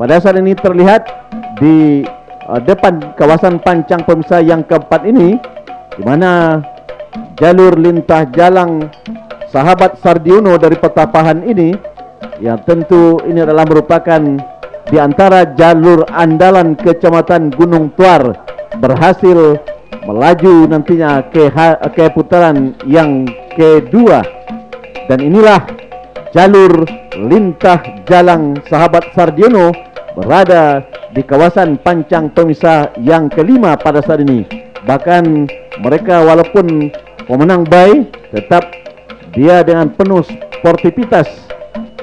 pada saat ini terlihat di depan kawasan pancang pemisah yang keempat ini, di mana jalur lintah jalan Sahabat Sardiono dari Petapahan ini, yang tentu ini adalah merupakan di antara jalur andalan Kecamatan Gunung Tuar, berhasil melaju nantinya ke putaran yang kedua. Dan inilah jalur lintah jalan Sahabat Sardiono berada di kawasan pancang pemisah yang kelima pada saat ini. Bahkan mereka walaupun pemenang baik, tetap dia dengan penuh sportivitas,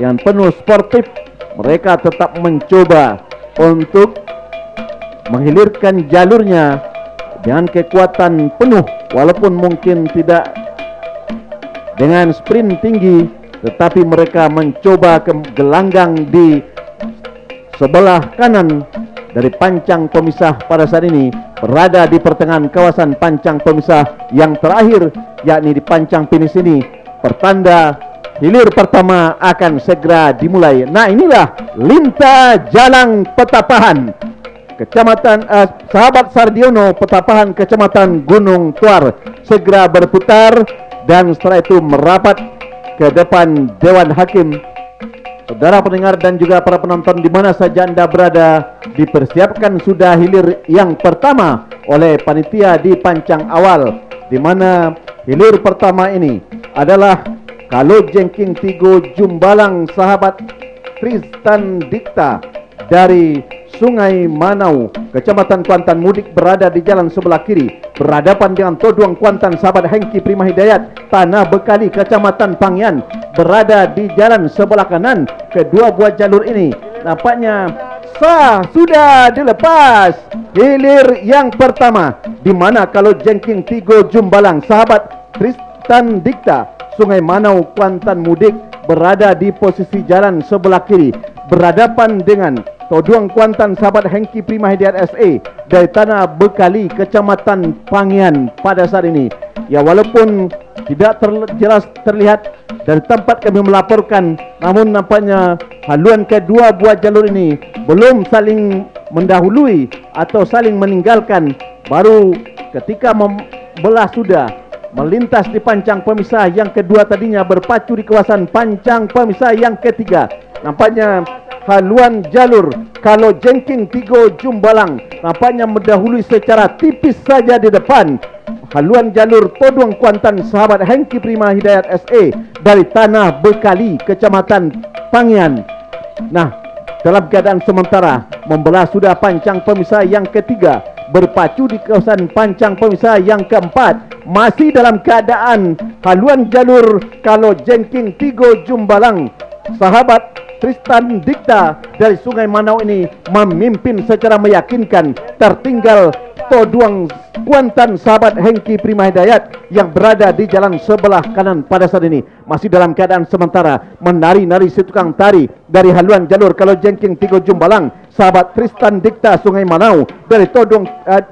yang penuh sportif, mereka tetap mencoba untuk menghilirkan jalurnya dengan kekuatan penuh, walaupun mungkin tidak dengan sprint tinggi, tetapi mereka mencoba ke gelanggang di sebelah kanan dari pancang pemisah pada saat ini, berada di pertengahan kawasan pancang pemisah yang terakhir, yakni di pancang finish ini. Pertanda hilir pertama akan segera dimulai. Nah, inilah lintah jalan Petapahan, Kecamatan Sahabat Sardiono, Petapahan, Kecamatan Gunung Tuar, segera berputar dan setelah itu merapat ke depan Dewan Hakim. Saudara pendengar dan juga para penonton di mana saja Anda berada, dipersiapkan sudah hilir yang pertama oleh panitia di pancang awal, di mana hilir pertama ini adalah Kalo Jengking Tigo Jumbalang Sahabat Tristan Dikta dari Sungai Manau, Kecamatan Kuantan Mudik, berada di jalan sebelah kiri, berhadapan dengan Toduang Kuantan Sahabat Hengki Prima Hidayat Tanah Bekali, Kecamatan Pangyan, berada di jalan sebelah kanan. Kedua buah jalur ini nampaknya sudah dilepas hilir yang pertama, di mana Kalo Jengking Tigo Jumbalang Sahabat Tristan Dikta Sungai Manau Kuantan Mudik berada di posisi jalan sebelah kiri, berhadapan dengan Toduang Kuantan Sahabat Hengki Prima Hidayat SE dari Tanah Bekali, Kecamatan Pangyan pada saat ini. Ya, walaupun tidak jelas terlihat dari tempat kami melaporkan, namun nampaknya haluan kedua buah jalur ini belum saling mendahului atau saling meninggalkan. Baru ketika membelah sudah melintas di pancang pemisah yang kedua, tadinya berpacu di kawasan pancang pemisah yang ketiga. Nampaknya haluan jalur Kalo Jengking Tigo Jumbalang nampaknya mendahului secara tipis saja di depan haluan jalur Toduang Kuantan Sahabat Hengki Prima Hidayat SE dari Tanah Bekali, Kecamatan Pangyan. Nah, dalam keadaan sementara membelah sudah pancang pemisah yang ketiga, berpacu di kawasan pancang pemisah yang keempat, masih dalam keadaan haluan jalur Kalo Jengking Tigo Jumbalang Sahabat Tristan Dikta dari Sungai Manau ini memimpin secara meyakinkan. Tertinggal Toduang Kuantan Sahabat Hengki Prima Hidayat yang berada di jalan sebelah kanan pada saat ini, masih dalam keadaan sementara menari-nari si tukang tari dari haluan jalur Kalo Jengking Tigo Jumbalang Sahabat Tristan Dikta Sungai Manau dari Toduang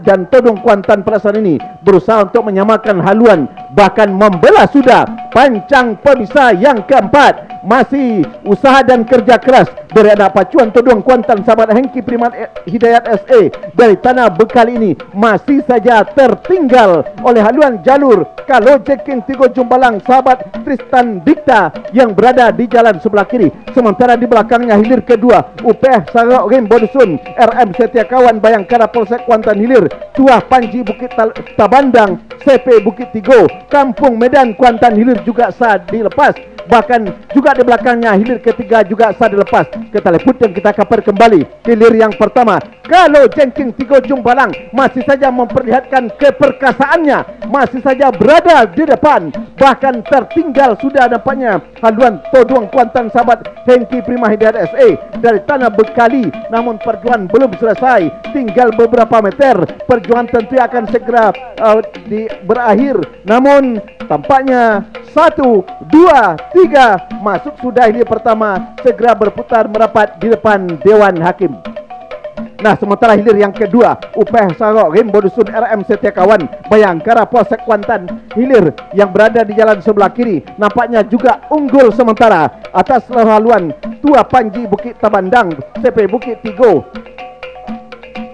dan Toduang Kuantan pada saat ini berusaha untuk menyamakan haluan, bahkan membelah sudah pancang pemisah yang keempat. Masih usaha dan kerja keras dari anak pacuan Toduang Kuantan Sahabat Hengki Prima Hidayat SE dari Tanah Bekali ini masih saja tertinggal oleh haluan jalur Kalo Jengking Tigo Jumbalang Sahabat Tristan Dikta yang berada di jalan sebelah kiri. Sementara di belakangnya hilir kedua UPH Sarok Rimbo Dusun RM Setia Kawan Bayangkara Polsek Kuantan Hilir, Tuah Panji Bukit Tabandang CP Bukit Tigo Kampung Medan Kuantan Hilir juga sah dilepas. Bahkan juga di belakangnya hilir ketiga juga sah dilepas. Kita liput dan kita kapar kembali hilir yang pertama. Kalo Jengking Tigo Jumbalang masih saja memperlihatkan keperkasaannya, masih saja berada di depan, bahkan tertinggal sudah nampaknya haluan Toduang Kuantan Sahabat Hengki Prima Hidayat SE dari Tanah Bekali. Namun perjuangan belum selesai, tinggal beberapa meter. Perjuangan tentu akan segera berakhir. Namun tampaknya 1, 2, 3 masuk sudah hilir pertama, segera berputar merapat di depan Dewan Hakim. Nah, sementara hilir yang kedua, UPH Sarok Rimbo Dusun RM Setiakawan Bayangkara Polsek Kuantan. Hilir yang berada di jalan sebelah kiri nampaknya juga unggul sementara atas haluan Tua Panji Bukit Tabandang CP Bukit Tigo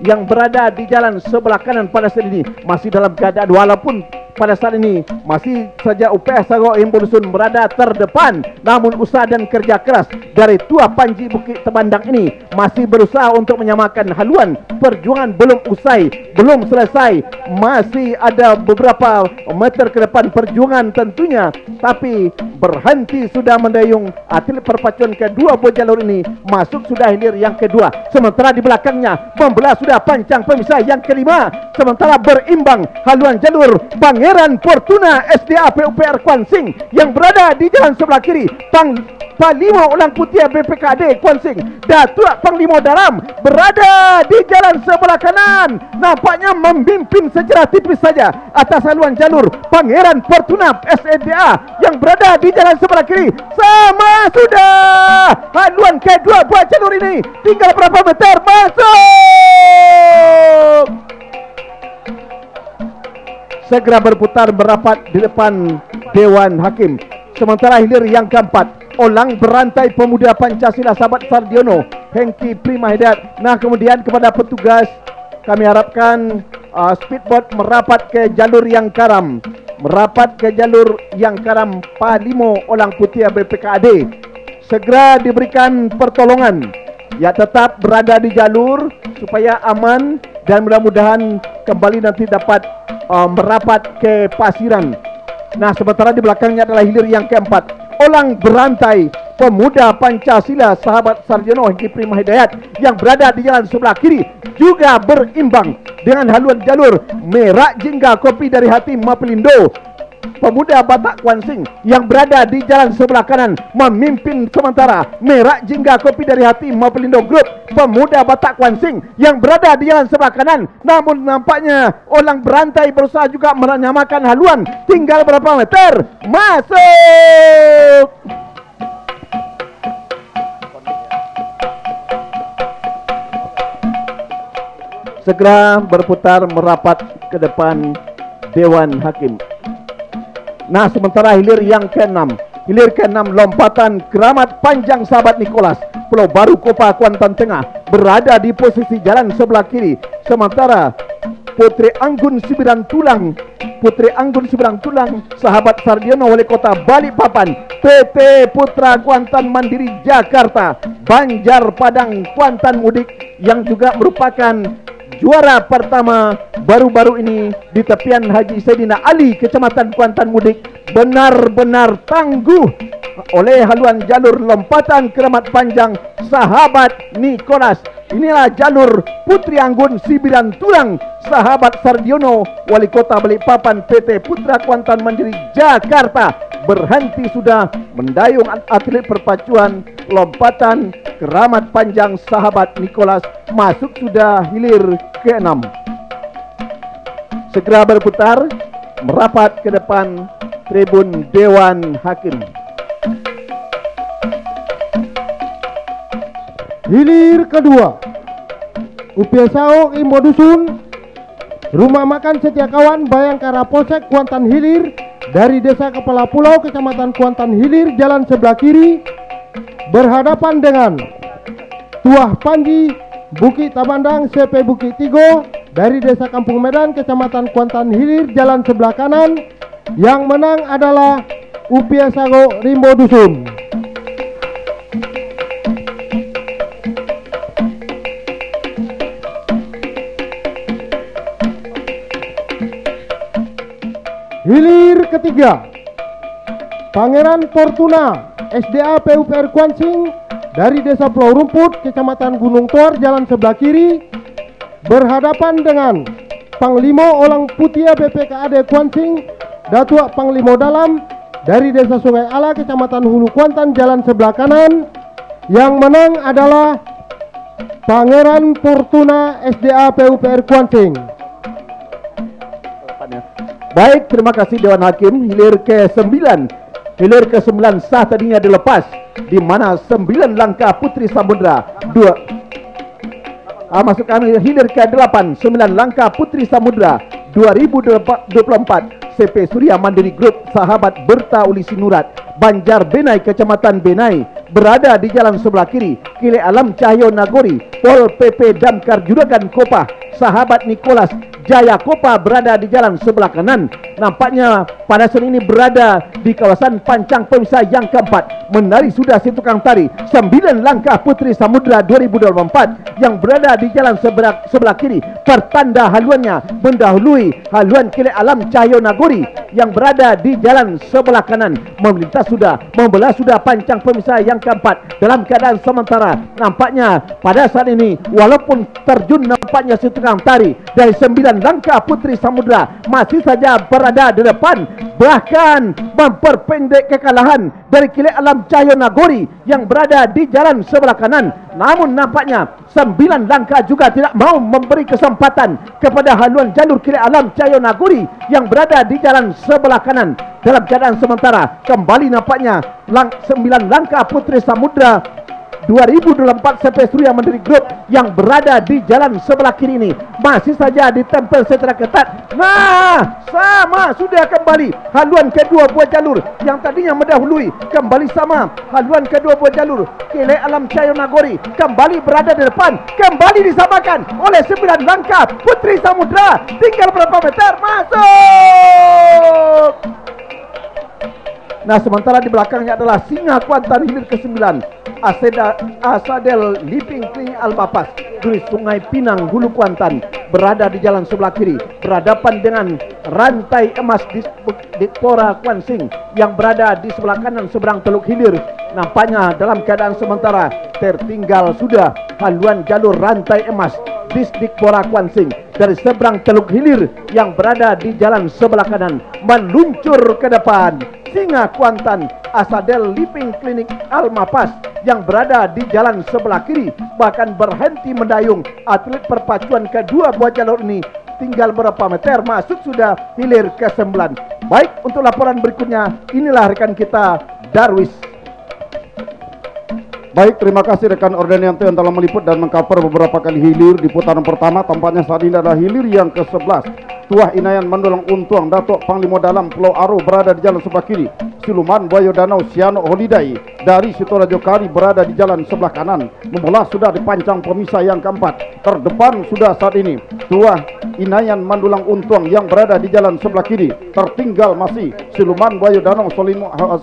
yang berada di jalan sebelah kanan pada saat ini masih dalam keadaan, walaupun pada saat ini masih saja UPS Sarok Rimbo Dusun berada terdepan, namun usaha dan kerja keras dari Tua Panji Bukit Tabandang ini masih berusaha untuk menyamakan haluan. Perjuangan belum usai, belum selesai, masih ada beberapa meter ke depan perjuangan tentunya, tapi berhenti sudah mendayung atlet perpacuan kedua buah jalur ini. Masuk sudah hilir yang kedua, sementara di belakangnya membelah sudah pancang pemisah yang kelima, sementara berimbang haluan jalur Pangeran Fortuna SDA PUPR Kuansing yang berada di jalan sebelah kiri. Panglima Ulang Putih BPKAD Kuansing Datuk Panglima Dalam berada di jalan sebelah kanan, nampaknya memimpin secara tipis saja atas haluan jalur Pangeran Fortuna SDA yang berada di jalan sebelah kiri. Sama sudah haluan kedua buat jalur ini, tinggal berapa meter masuk. Segera berputar merapat di depan Dewan Hakim. Sementara hilir yang keempat, Olang Berantai Pemuda Pancasila Sahabat Sardiono Hengki Prima Hidayat. Nah, kemudian kepada petugas kami harapkan speedboat merapat ke jalur yang karam, merapat ke jalur yang karam Palimo Olang Putih BPKAD. Segera diberikan pertolongan, ya, tetap berada di jalur supaya aman dan mudah-mudahan kembali nanti dapat merapat ke Pasiran. Nah, sementara di belakangnya adalah hilir yang keempat, Olang Berantai Pemuda Pancasila Sahabat Sarjono Hengki Prima Hidayat yang berada di jalan sebelah kiri juga berimbang dengan haluan jalur Merak Jingga Kopi dari Hati Mapelindo. Pemuda Batak Kuansing yang berada di jalan sebelah kanan memimpin sementara Merak Jingga Kopi dari Hati Mapelindo Group. Pemuda Batak Kuansing yang berada di jalan sebelah kanan, namun nampaknya Olang Berantai berusaha juga menyamakan haluan. Tinggal berapa meter masuk. Segera berputar merapat ke depan Dewan Hakim. Nah, sementara hilir yang ke-6, lompatan Keramat Panjang Sahabat Nicholas Pulau Baru Kopa Kuantan Tengah berada di posisi jalan sebelah kiri, sementara Putri Anggun Sibiran Tulang Sahabat Sardiono Wali Kota Balikpapan PT Putra Kuantan Mandiri Jakarta Banjar Padang Kuantan Mudik yang juga merupakan juara pertama baru-baru ini di tepian Haji Saidina Ali Kecamatan Kuantan Mudik, benar-benar tangguh oleh haluan jalur lompatan Keramat Panjang Sahabat Nicholas. Inilah jalur Putri Anggun Sibiran Tulang Sahabat Sardiono Wali Kota Balikpapan PT Putra Kuantan Mandiri Jakarta berhenti sudah mendayung atlet perpacuan lompatan Keramat Panjang Sahabat Nicholas. Masuk sudah hilir ke-6. Segera berputar merapat ke depan tribun Dewan Hakim. Hilir kedua, UPS Sarok Rimbo Dusun Rumah Makan Setiakawan Bayangkara Polsek Kuantan Hilir dari Desa Kepala Pulau Kecamatan Kuantan Hilir jalan sebelah kiri berhadapan dengan Tuah Panji Bukit Tabandang CP Bukit Tigo dari Desa Kampung Medan Kecamatan Kuantan Hilir jalan sebelah kanan. Yang menang adalah UPS Sarok Rimbo Dusun. Hilir ketiga, Pangeran Fortuna SDA PUPR Kuansing dari Desa Pulau Rumput Kecamatan Gunung Tor jalan sebelah kiri berhadapan dengan Panglima Olang Putih BPKAD Kuansing Datuk Panglima Dalam dari Desa Sungai Ala Kecamatan Hulu Kuantan jalan sebelah kanan. Yang menang adalah Pangeran Fortuna SDA PUPR Kuansing. Baik, terima kasih Dewan Hakim. Hilir ke-9 sah tadinya dilepas, di mana 9 langkah Putri Samudra 2 masukkan hilir ke-8 9 langkah Putri Samudra 2024 CP Surya Mandiri Group Sahabat Berta Uli Sinurat Banjar Benai Kecamatan Benai berada di jalan sebelah kiri. Kile Alam Cahyo Nagori Pol PP Damkar Juragan Kopah Sahabat Nicholas Jaya Kopa berada di jalan sebelah kanan. Nampaknya pada saat ini berada di kawasan Pancang Pemisah yang keempat. Menari sudah si tukang tari 9 langkah Putri Samudra 2024 yang berada di jalan sebelah kiri. Pertanda haluannya mendahului haluan Kile Alam Cahyo Nagori yang berada di jalan sebelah kanan. Memelintas sudah, membelah sudah Pancang Pemisah yang keempat dalam keadaan sementara. Nampaknya pada saat ini walaupun terjun nampaknya si tukang tari dari 9 langkah Putri Samudra masih saja berada di depan, bahkan memperpendek kekalahan dari Kile Alam Cahyo Nagori yang berada di jalan sebelah kanan. Namun nampaknya 9 langkah juga tidak mau memberi kesempatan kepada haluan jalur Kile Alam Cahyo Nagori yang berada di jalan sebelah kanan. Dalam keadaan sementara kembali nampaknya 9 langkah Putri Samudra 2024 CP Surya Mandiri Group yang berada di jalan sebelah kiri ini masih saja ditempel secara ketat. Nah, sama sudah kembali haluan kedua buah jalur yang tadinya mendahului, kembali sama haluan kedua buah jalur. Kile Alam Cahyo Nagori kembali berada di depan, kembali disamakan oleh 9 langkah Putri Samudra. Tinggal berapa meter masuk. Nah, sementara di belakangnya adalah Singa Kuantan hilir ke-9 Asadel Liping Kling Almapas dari Sungai Pinang Hulu Kuantan berada di jalan sebelah kiri berhadapan dengan Rantai Emas Dikpora Kuansing yang berada di sebelah kanan seberang Teluk Hilir. Nampaknya dalam keadaan sementara tertinggal sudah haluan jalur Rantai Emas Dikpora Kuansing dari seberang Teluk Hilir yang berada di jalan sebelah kanan meluncur ke depan. Singa Kuantan Asadel Liping Klinik Almapas yang berada di jalan sebelah kiri bahkan berhenti mendayung. Atlet perpacuan kedua buah jalur ini tinggal berapa meter masuk sudah hilir ke-9. Baik, untuk laporan berikutnya inilah rekan kita Darwis. Baik, terima kasih rekan Ordenianto yang telah meliput dan mengcover beberapa kali hilir di putaran pertama. Tampaknya saat ini adalah hilir yang ke-11. Tuah Inayan Mandulang Untuang Datuk Panglima Dalam Pulau Aro berada di jalan sebelah kiri. Siluman Buaya Danau Siano Holiday dari Sitorajo Kari berada di jalan sebelah kanan. Membelah sudah di Pancang Pemisah yang keempat. Terdepan sudah saat ini Tuah Inayan Mandulang Untuang yang berada di jalan sebelah kiri. Tertinggal masih Siluman Buaya Danau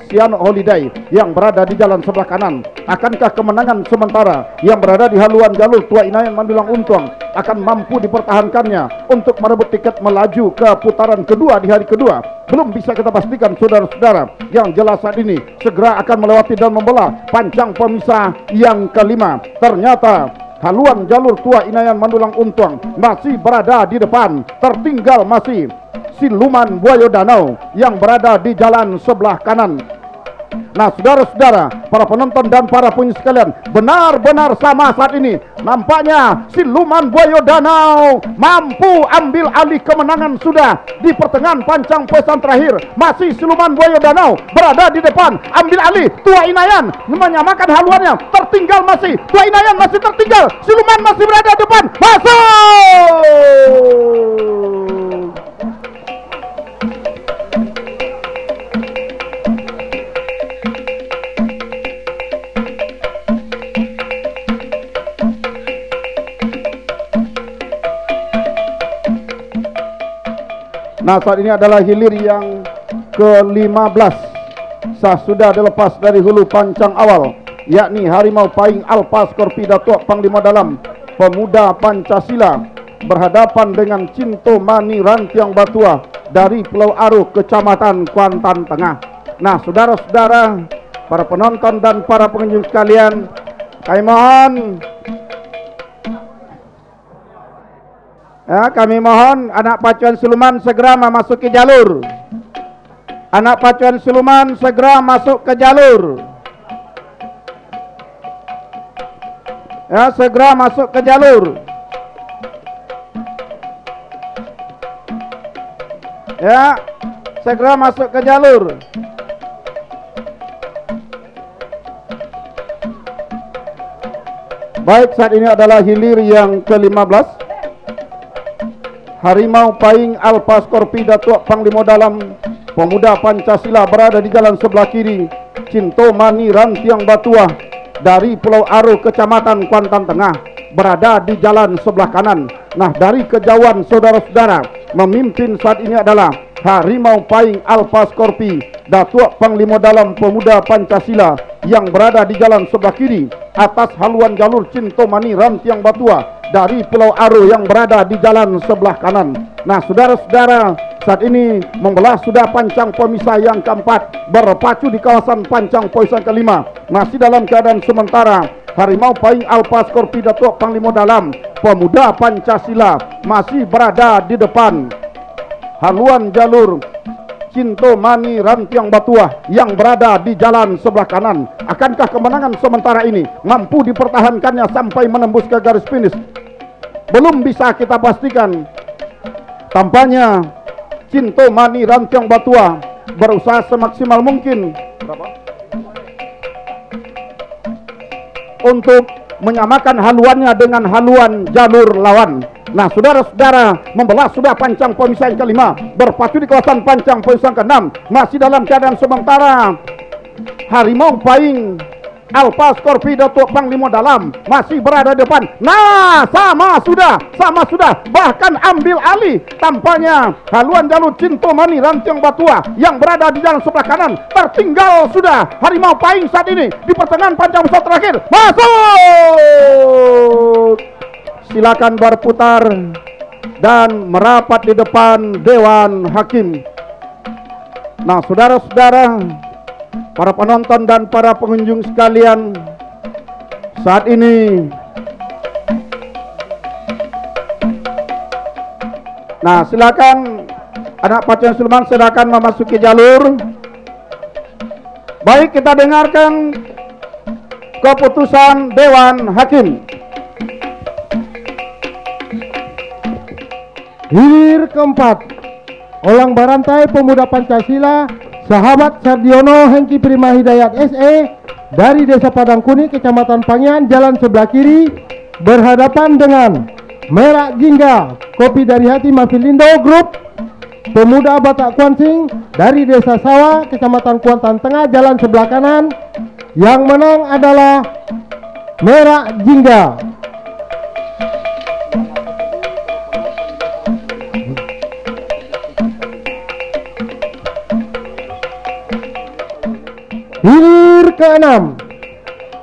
Siano Holiday yang berada di jalan sebelah kanan. Akankah kemenangan sementara yang berada di haluan jalur Tuah Inayan Mandulang Untuang akan mampu dipertahankannya untuk merebut tiket melaju ke putaran kedua di hari kedua? Belum bisa kita pastikan saudara-saudara. Yang jelas saat ini segera akan melewati dan membelah Pancang Pemisah yang kelima. Ternyata haluan jalur Tuah Inayan Mandulang Untuang masih berada di depan. Tertinggal masih Siluman Buaya Danau yang berada di jalan sebelah kanan. Nah, saudara-saudara, para penonton dan para penyiar sekalian, benar-benar sama saat ini. Nampaknya Siluman Buaya Danau mampu ambil alih kemenangan sudah di pertengahan Pancang Pesan terakhir. Masih Siluman Buaya Danau berada di depan, ambil alih Tuah Inayan menyamakan haluannya. Tertinggal masih Tuah Inayan, masih tertinggal. Siluman masih berada di depan. Masuk! Nah, saat ini adalah hilir yang ke-15. Sudah dilepas dari hulu Pancang awal, yakni Harimau Paing Alpa Skorpi Datuk Panglima Dalam Pemuda Pancasila berhadapan dengan Cinto Mani Rantiang Batua dari Pulau Aro, Kecamatan Kuantan Tengah. Nah, saudara-saudara, para penonton dan para pengunjung sekalian, kami mohon anak pacuan siluman segera memasuki jalur. Anak pacuan siluman segera masuk ke jalur. Ya, segera masuk ke jalur. Ya, segera masuk ke jalur. Baik, saat ini adalah hilir yang ke-15. Harimau Paing Alfa Skorpi Datuk Panglima Dalam Pemuda Pancasila berada di jalan sebelah kiri. Cinto Mani Rantiang Batuah dari Pulau Aro, Kecamatan Kuantan Tengah, berada di jalan sebelah kanan. Nah, dari kejauhan saudara-saudara, memimpin saat ini adalah Harimau Paing Alfa Skorpi Datuk Panglima Dalam Pemuda Pancasila yang berada di jalan sebelah kiri. Atas haluan jalur Cinto Mani Rantiang Batuah dari Pulau Aro yang berada di jalan sebelah kanan. Nah, saudara-saudara, saat ini membelah sudah pancang pemisah yang keempat, berpacu di kawasan pancang poisan kelima. Masih dalam keadaan sementara, Harimau Paing Alfa Skorpi Datuk Panglima Dalam Pemuda Pancasila masih berada di depan haluan jalur Cinto Mani Rantiang Batuah yang berada di jalan sebelah kanan. Akankah kemenangan sementara ini mampu dipertahankannya sampai menembus ke garis finish? Belum bisa kita pastikan. Tampaknya Cinto Mani Rantiang Batuah berusaha semaksimal mungkin untuk menyamakan haluannya dengan haluan jalur lawan. Nah, saudara-saudara, membelah sudah pancang pemisah yang kelima, berpacu di kawasan pancang pemisah keenam. Masih dalam keadaan sementara, Harimau Paing Alfa Skorpi Datuk Panglima Dalam masih berada di depan. Nah, sama sudah, bahkan ambil alih. Tampaknya haluan jalur Cinto Mani Rantiang Batuah yang berada di jalan sebelah kanan tertinggal sudah. Harimau Paing saat ini di pertengahan pancang pesawat terakhir. Masuk! Silakan berputar dan merapat di depan Dewan Hakim. Nah, saudara-saudara, para penonton dan para pengunjung sekalian, saat ini nah, silakan anak Pacuan Sulman silakan memasuki jalur. Baik, kita dengarkan keputusan Dewan Hakim. Hilir keempat, Olang Barantai Pemuda Pancasila Sahabat Sardiono Hengki Prima Hidayat SE dari Desa Padang Kuni, Kecamatan Pangian, jalan sebelah kiri, berhadapan dengan Merak Jingga Kopi dari Hati Mafilindo Group Pemuda Batak Kuansing dari Desa Sawah, Kecamatan Kuantan Tengah, jalan sebelah kanan. Yang menang adalah Merak Jingga. Hilir ke-6,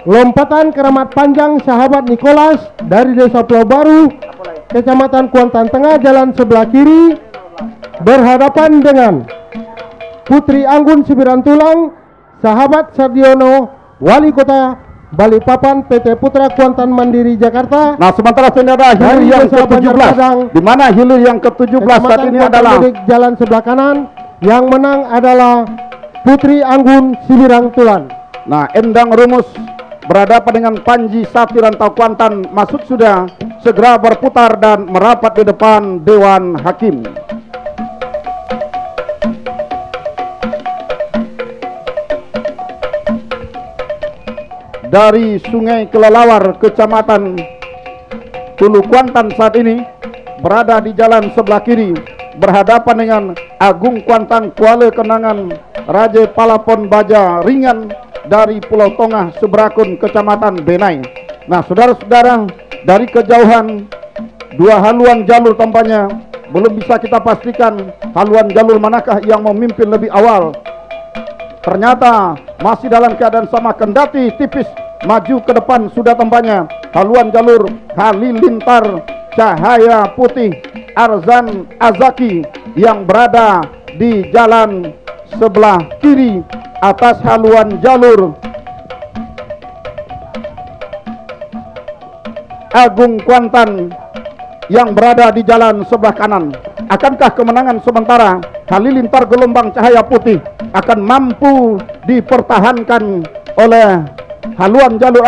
lompatan keramat panjang Sahabat Nicholas dari Desa Pulau Baru, Kecamatan Kuantan Tengah, jalan sebelah kiri, berhadapan dengan Putri Anggun Sibiran Tulang Sahabat Sardiono Wali Kota Balikpapan PT Putra Kuantan Mandiri Jakarta. Nah, sementara ini ada hilir yang ke-17, di mana hilir yang ke-17 saat ini adalah jalan sebelah kanan. Yang menang adalah Putri Anggun Simirang Tulan. Nah, Endang Rumus berhadapan dengan Panji Sati Rantau Kuantan masuk sudah, segera berputar dan merapat di depan Dewan Hakim. Dari Sungai Kelelawar, Kecamatan Hulu Kuantan saat ini berada di jalan sebelah kiri, berhadapan dengan Agung Kuantan Kuala Kenangan Raja Palapon Baja Ringan dari Pulau Tongah Sebrakun, Kecamatan Benai. Nah, saudara-saudara, dari kejauhan dua haluan jalur tampaknya belum bisa kita pastikan haluan jalur manakah yang memimpin lebih awal. Ternyata masih dalam keadaan sama, kendati tipis maju ke depan sudah tampaknya haluan jalur Halilintar Cahaya Putih Arzan Azaki yang berada di jalan sebelah kiri atas haluan jalur Agung Kuantan yang berada di jalan sebelah kanan. Akankah kemenangan sementara Halilintar Gelombang Cahaya Putih akan mampu dipertahankan oleh haluan jalur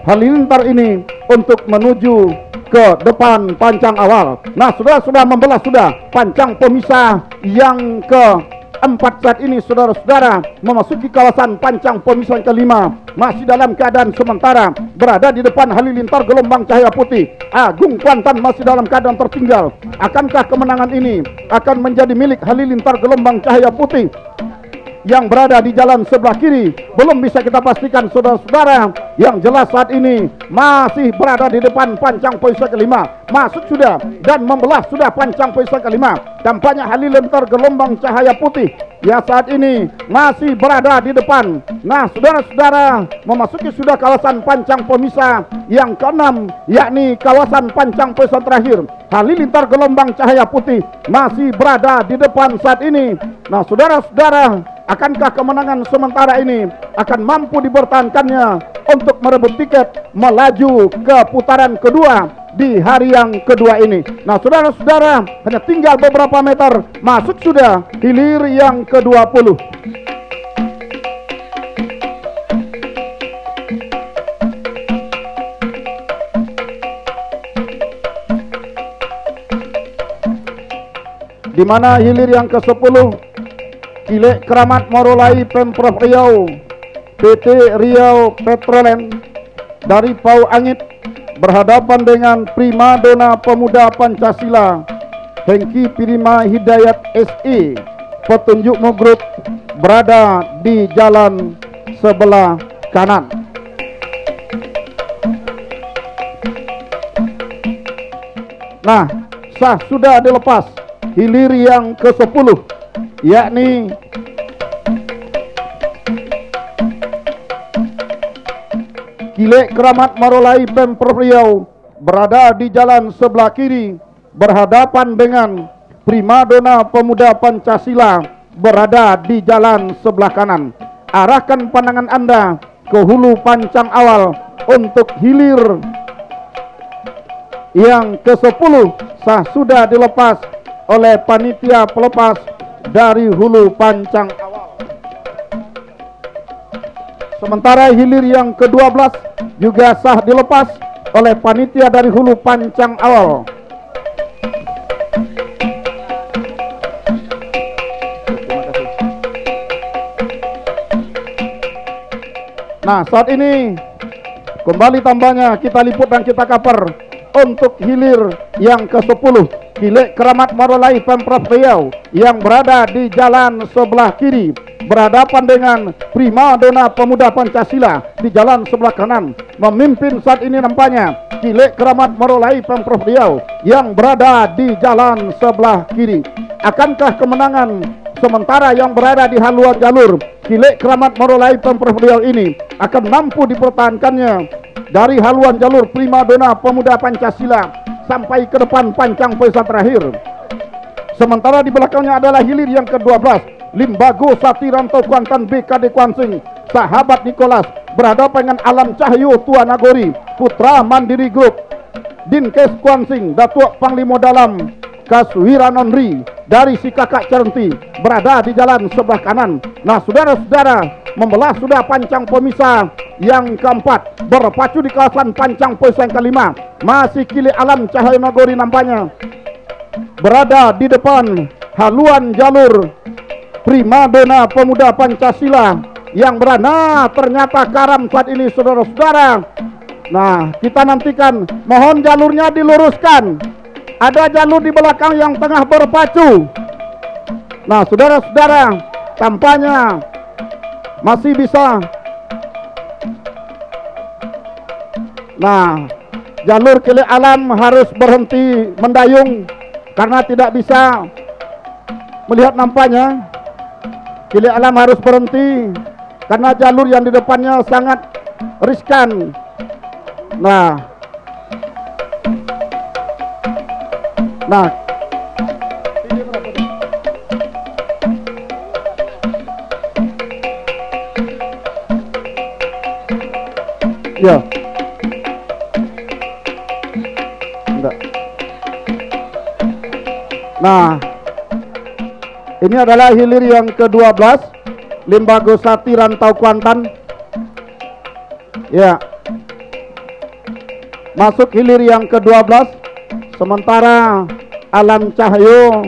Halilintar ini untuk menuju ke depan pancang awal? Nah, sudah membelah sudah pancang pemisah yang ke keempat saat ini saudara-saudara memasuki kawasan pancang pemisah yang kelima, masih dalam keadaan sementara berada di depan halilintar gelombang cahaya putih. Agung Kuantan masih dalam keadaan tertinggal. Akankah kemenangan ini akan menjadi milik halilintar gelombang cahaya putih yang berada di jalan sebelah kiri? Belum bisa kita pastikan saudara-saudara. Yang jelas saat ini masih berada di depan pancang poin kelima, masuk sudah dan membelah sudah pancang poin kelima. Tampaknya halilintar gelombang cahaya putih ya saat ini masih berada di depan. Nah saudara-saudara, memasuki sudah kawasan pancang pemisah yang keenam, yakni kawasan pancang poin terakhir. Halilintar gelombang cahaya putih masih berada di depan saat ini. Nah saudara-saudara, akankah kemenangan sementara ini akan mampu dipertahankannya untuk merebut tiket melaju ke putaran kedua di hari yang kedua ini? Nah saudara-saudara, hanya tinggal beberapa meter masuk sudah hilir yang ke-20. Di mana hilir yang ke-10 Kilek Keramat Morolai Pemprov Riau, PT Riau Petrolen dari Pau Angit berhadapan dengan primadona pemuda Pancasila Hengki Pirima Hidayat SE Petunjuk Group berada di jalan sebelah kanan. Nah, sah sudah dilepas hilir yang ke-10, yakni Kilek Keramat Marolai Pemprov Riau berada di jalan sebelah kiri berhadapan dengan primadona pemuda Pancasila berada di jalan sebelah kanan. Arahkan pandangan Anda ke hulu pancang awal untuk hilir yang ke-10 sah sudah dilepas oleh panitia pelepas dari hulu pancang awal. Sementara hilir yang ke-12 juga sah dilepas oleh panitia dari hulu pancang awal. Nah saat ini kembali tambahnya kita liput dan kita cover untuk hilir yang ke-10 Kilek Keramat Marolai Pemprov Riau yang berada di jalan sebelah kiri berhadapan dengan primadona pemuda Pancasila di jalan sebelah kanan. Memimpin saat ini nampaknya Kilek Keramat Marolai Pemprov Riau yang berada di jalan sebelah kiri. Akankah kemenangan sementara yang berada di haluan jalur Kilek Keramat Marolai Pemprov Riau ini akan mampu dipertahankannya dari haluan jalur primadona pemuda Pancasila sampai ke depan pancang poisa terakhir? Sementara di belakangnya adalah hilir yang ke-12 Limbago Sati Rantau Kuantan BKD Kuansing Sahabat Nicholas berhadapan dengan Alam Cahyo Tua Nagori Putra Mandiri Group Dinkes Kuansing Datuk Panglima Dalam Kaswira Nonri dari si kakak Cerenti berada di jalan sebelah kanan. Nah saudara-saudara, membelah sudah pancang pemisah yang keempat berpacu di kawasan pancang poisa yang kelima. Masih Kilek Alam Cahyo Nagori nampaknya berada di depan haluan jalur primadona pemuda Pancasila yang berada. Nah ternyata karam saat ini saudara-saudara. Nah kita nantikan, mohon jalurnya diluruskan. Ada jalur di belakang yang tengah berpacu. Nah saudara-saudara, tampaknya masih bisa. Nah jalur Kilek Alam harus berhenti mendayung karena tidak bisa melihat nampaknya. Kilek Alam harus berhenti karena jalur yang di depannya sangat riskan. Nah ya. Enggak. Nah, ini adalah hilir yang ke-12 Limbago Sati Rantau Kuantan. Ya. Masuk hilir yang ke-12. Sementara Alam Cahyo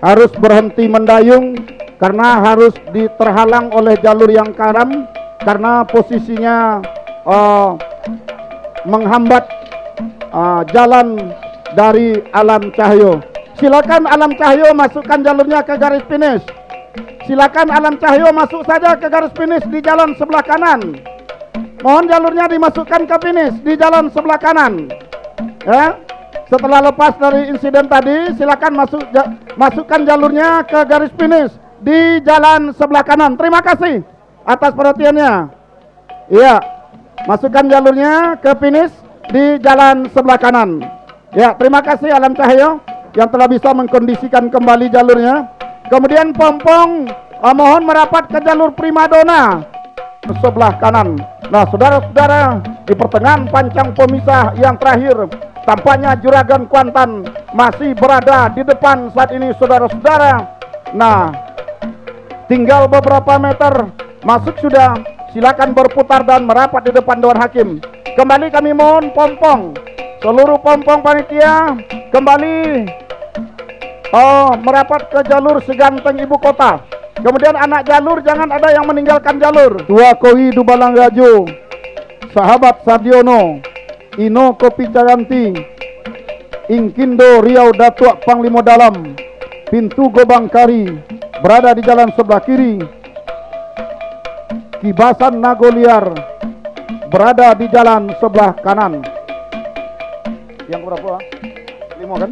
harus berhenti mendayung karena harus terhalang oleh jalur yang karam karena posisinya menghambat jalan dari Alam Cahyo. Silakan Alam Cahyo masukkan jalurnya ke garis finish. Silakan Alam Cahyo masuk saja ke garis finish di jalan sebelah kanan. Mohon jalurnya dimasukkan ke finish di jalan sebelah kanan. Ya. Setelah lepas dari insiden tadi, silakan masukkan jalurnya ke garis finish di jalan sebelah kanan. Terima kasih atas perhatiannya. Iya, masukkan jalurnya ke finish di jalan sebelah kanan. Ya, terima kasih Alam Cahyo yang telah bisa mengkondisikan kembali jalurnya. Kemudian Pompong mohon merapat ke jalur Primadona sebelah kanan. Nah, saudara-saudara, di pertengahan pancang pemisah yang terakhir, tampaknya Juragan Kuantan masih berada di depan saat ini, saudara-saudara. Nah, tinggal beberapa meter masuk sudah. Silakan berputar dan merapat di depan Dewan Hakim. Kembali kami mohon Pompong, seluruh Pompong panitia kembali merapat ke jalur seganteng ibu kota. Kemudian anak jalur jangan ada yang meninggalkan jalur. Tua Koi Dubalang Rajo, Sahabat Sardiono, Ino Kopi Cayanti, Ingkindo Riau Datuk Panglima Dalam, Pintu Gobang Kari berada di jalan sebelah kiri. Kibasan Nagoliar berada di jalan sebelah kanan. Yang berapa? 5 kan?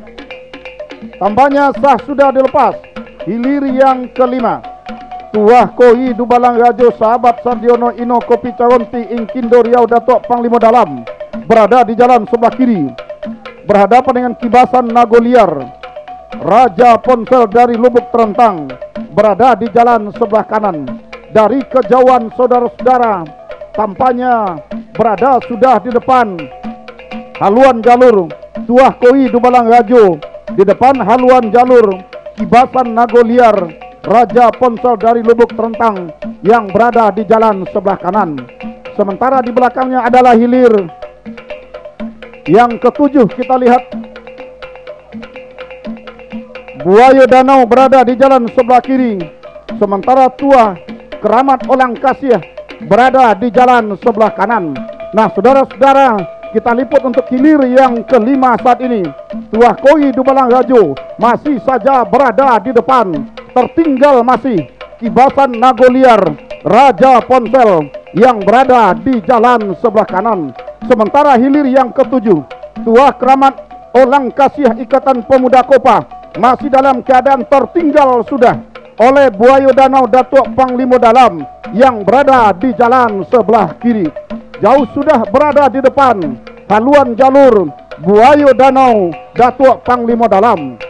Tambahnya sah sudah dilepas. Hilir yang kelima, Tuah Koi Dubalang Rajo, Sahabat Sardiono, Ino Kopi Cayanti, Ingkindo Riau Datuk Panglima Dalam berada di jalan sebelah kiri, berhadapan dengan Kibasan Nagoliar. Raja Ponsel dari Lubuk Terentang berada di jalan sebelah kanan. Dari kejauhan saudara-saudara tampaknya berada sudah di depan haluan jalur Tuah Koi Dubalang Rajo, di depan haluan jalur Kibasan Nagoliar, Raja Ponsel dari Lubuk Terentang yang berada di jalan sebelah kanan. Sementara di belakangnya adalah hilir yang ketujuh. Kita lihat Buaya Danau berada di jalan sebelah kiri, sementara Tua Keramat Olang Kasih berada di jalan sebelah kanan. Nah, saudara-saudara, kita liput untuk hilir yang kelima saat ini. Tuah Koi Dubalang Rajo masih saja berada di depan. Tertinggal masih Kibasan Nagoliar, Raja Ponsel yang berada di jalan sebelah kanan. Sementara hilir yang ketujuh, Tuah Keramat Olang Kasih Ikatan Pemuda Kopa masih dalam keadaan tertinggal sudah oleh Buaya Danau Datuk Panglima Dalam yang berada di jalan sebelah kiri. Jauh sudah berada di depan haluan jalur Buaya Danau Datuk Panglima Dalam.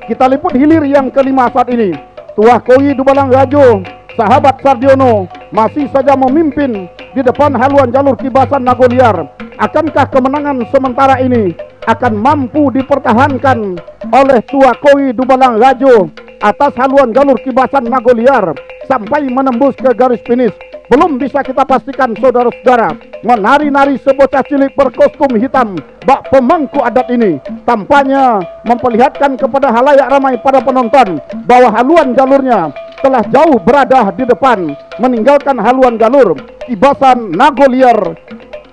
Kita liput hilir yang kelima saat ini. Tuah Koi Dubalang Rajo, Sahabat Sardiono masih saja memimpin di depan haluan jalur Kibasan Nagoliar. Akankah kemenangan sementara ini akan mampu dipertahankan oleh Tuah Koi Dubalang Rajo atas haluan jalur Kibasan Nagoliar sampai menembus ke garis finish? Belum bisa kita pastikan, saudara-saudara. Menari-nari sebocah cilik berkostum hitam, bak pemangku adat ini tampaknya memperlihatkan kepada halayak ramai pada penonton bahwa haluan jalurnya telah jauh berada di depan, meninggalkan haluan jalur Kibasan Nagoliar,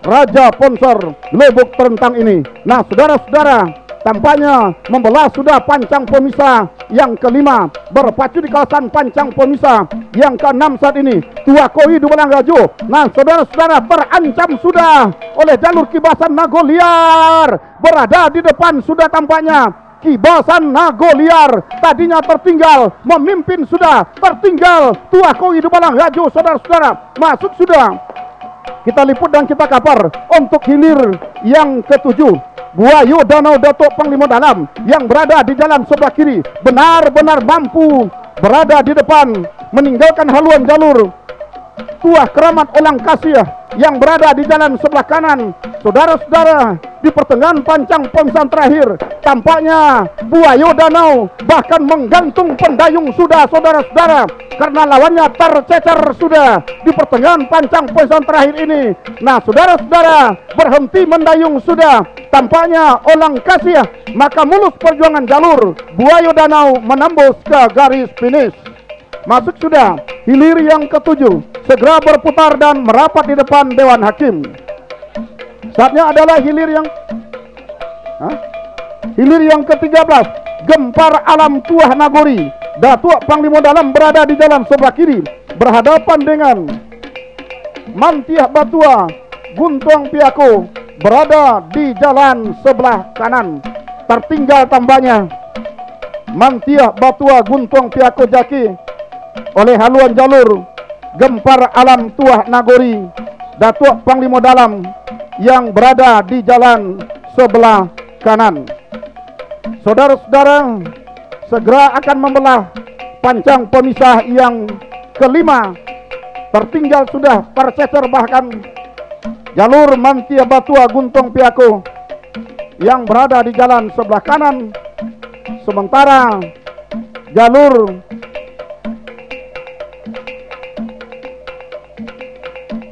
Raja Ponsel Lubuk Terentang ini. Nah, saudara-saudara, tampaknya membelah sudah pancang pemisah yang kelima, berpacu di kawasan pancang pemisah yang keenam saat ini. Tuah Koi Dubalang Rajo, nah saudara-saudara, terancam sudah oleh jalur Kibasan Nagoliar. Berada di depan sudah tampaknya Kibasan Nagoliar, tadinya tertinggal, memimpin sudah tertinggal. Tuah Koi Dubalang Rajo, saudara-saudara, masuk sudah. Kita liput dan kita kapar untuk hilir yang ketujuh, Buaya Danau Datuk Panglima Dalam yang berada di jalan sebelah kiri, benar-benar mampu berada di depan, meninggalkan haluan jalur Tuah Keramat Olang Kasih yang berada di jalan sebelah kanan. Saudara-saudara, di pertengahan pancang pemisahan terakhir, tampaknya Buaya Danau bahkan menggantung pendayung sudah, saudara-saudara, karena lawannya tercecer sudah di pertengahan pancang pemisahan terakhir ini. Nah, saudara-saudara, berhenti mendayung sudah tampaknya Olang Kasih, maka mulus perjuangan jalur Buaya Danau menembus ke garis finish. Masuk sudah hilir yang ketujuh, segera berputar dan merapat di depan Dewan Hakim. Saatnya adalah hilir yang ke-13, Gempar Alam Tuah Nagori. Datuk Panglima Dalam berada di jalan sebelah kiri, berhadapan dengan Mantiah Batua Guntuang Piako berada di jalan sebelah kanan. Tertinggal tambahnya Mantiah Batua Guntuang Piako Jaki oleh haluan jalur Gempar Alam Tuah Nagori, Datuk Panglima Dalam yang berada di jalan sebelah kanan. Saudara-saudara, segera akan membelah pancang pemisah yang kelima. Tertinggal sudah tercecer bahkan jalur Mantiah Batua Guntuang Piako yang berada di jalan sebelah kanan, sementara jalur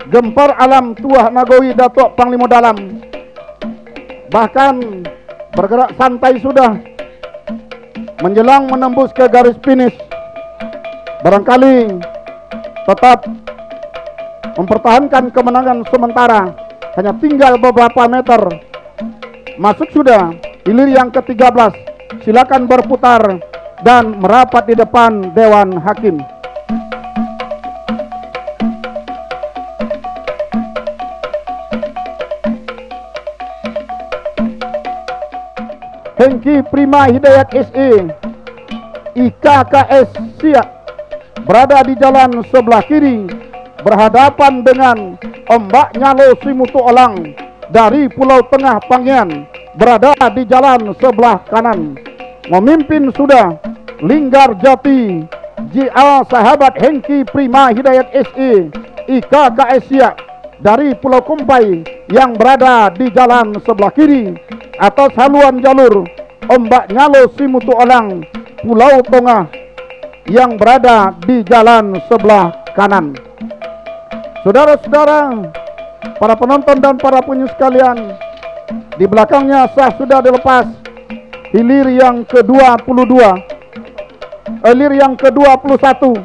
Gempar Alam Tuah Nagori Datuk Panglima Dalam bahkan bergerak santai sudah menjelang menembus ke garis finish. Barangkali tetap mempertahankan kemenangan sementara, hanya tinggal beberapa meter. Masuk sudah hilir yang ke-13, silakan berputar dan merapat di depan Dewan Hakim. Hengki Prima Hidayat SE IKKS Siak berada di jalan sebelah kiri, berhadapan dengan Ombak Nyalo Simutu Olang dari Pulau Tengah Pangian berada di jalan sebelah kanan. Memimpin sudah Linggar Jati JA Sahabat Hengki Prima Hidayat SE IKKS Siak dari Pulau Kumpai yang berada di jalan sebelah kiri. Atas haluan jalur Ombak Nyalo Simutu Olang Pulau Tengah yang berada di jalan sebelah kanan. Saudara-saudara, para penonton dan para penyu sekalian, di belakangnya sah sudah dilepas hilir yang ke-22, hilir yang ke-21,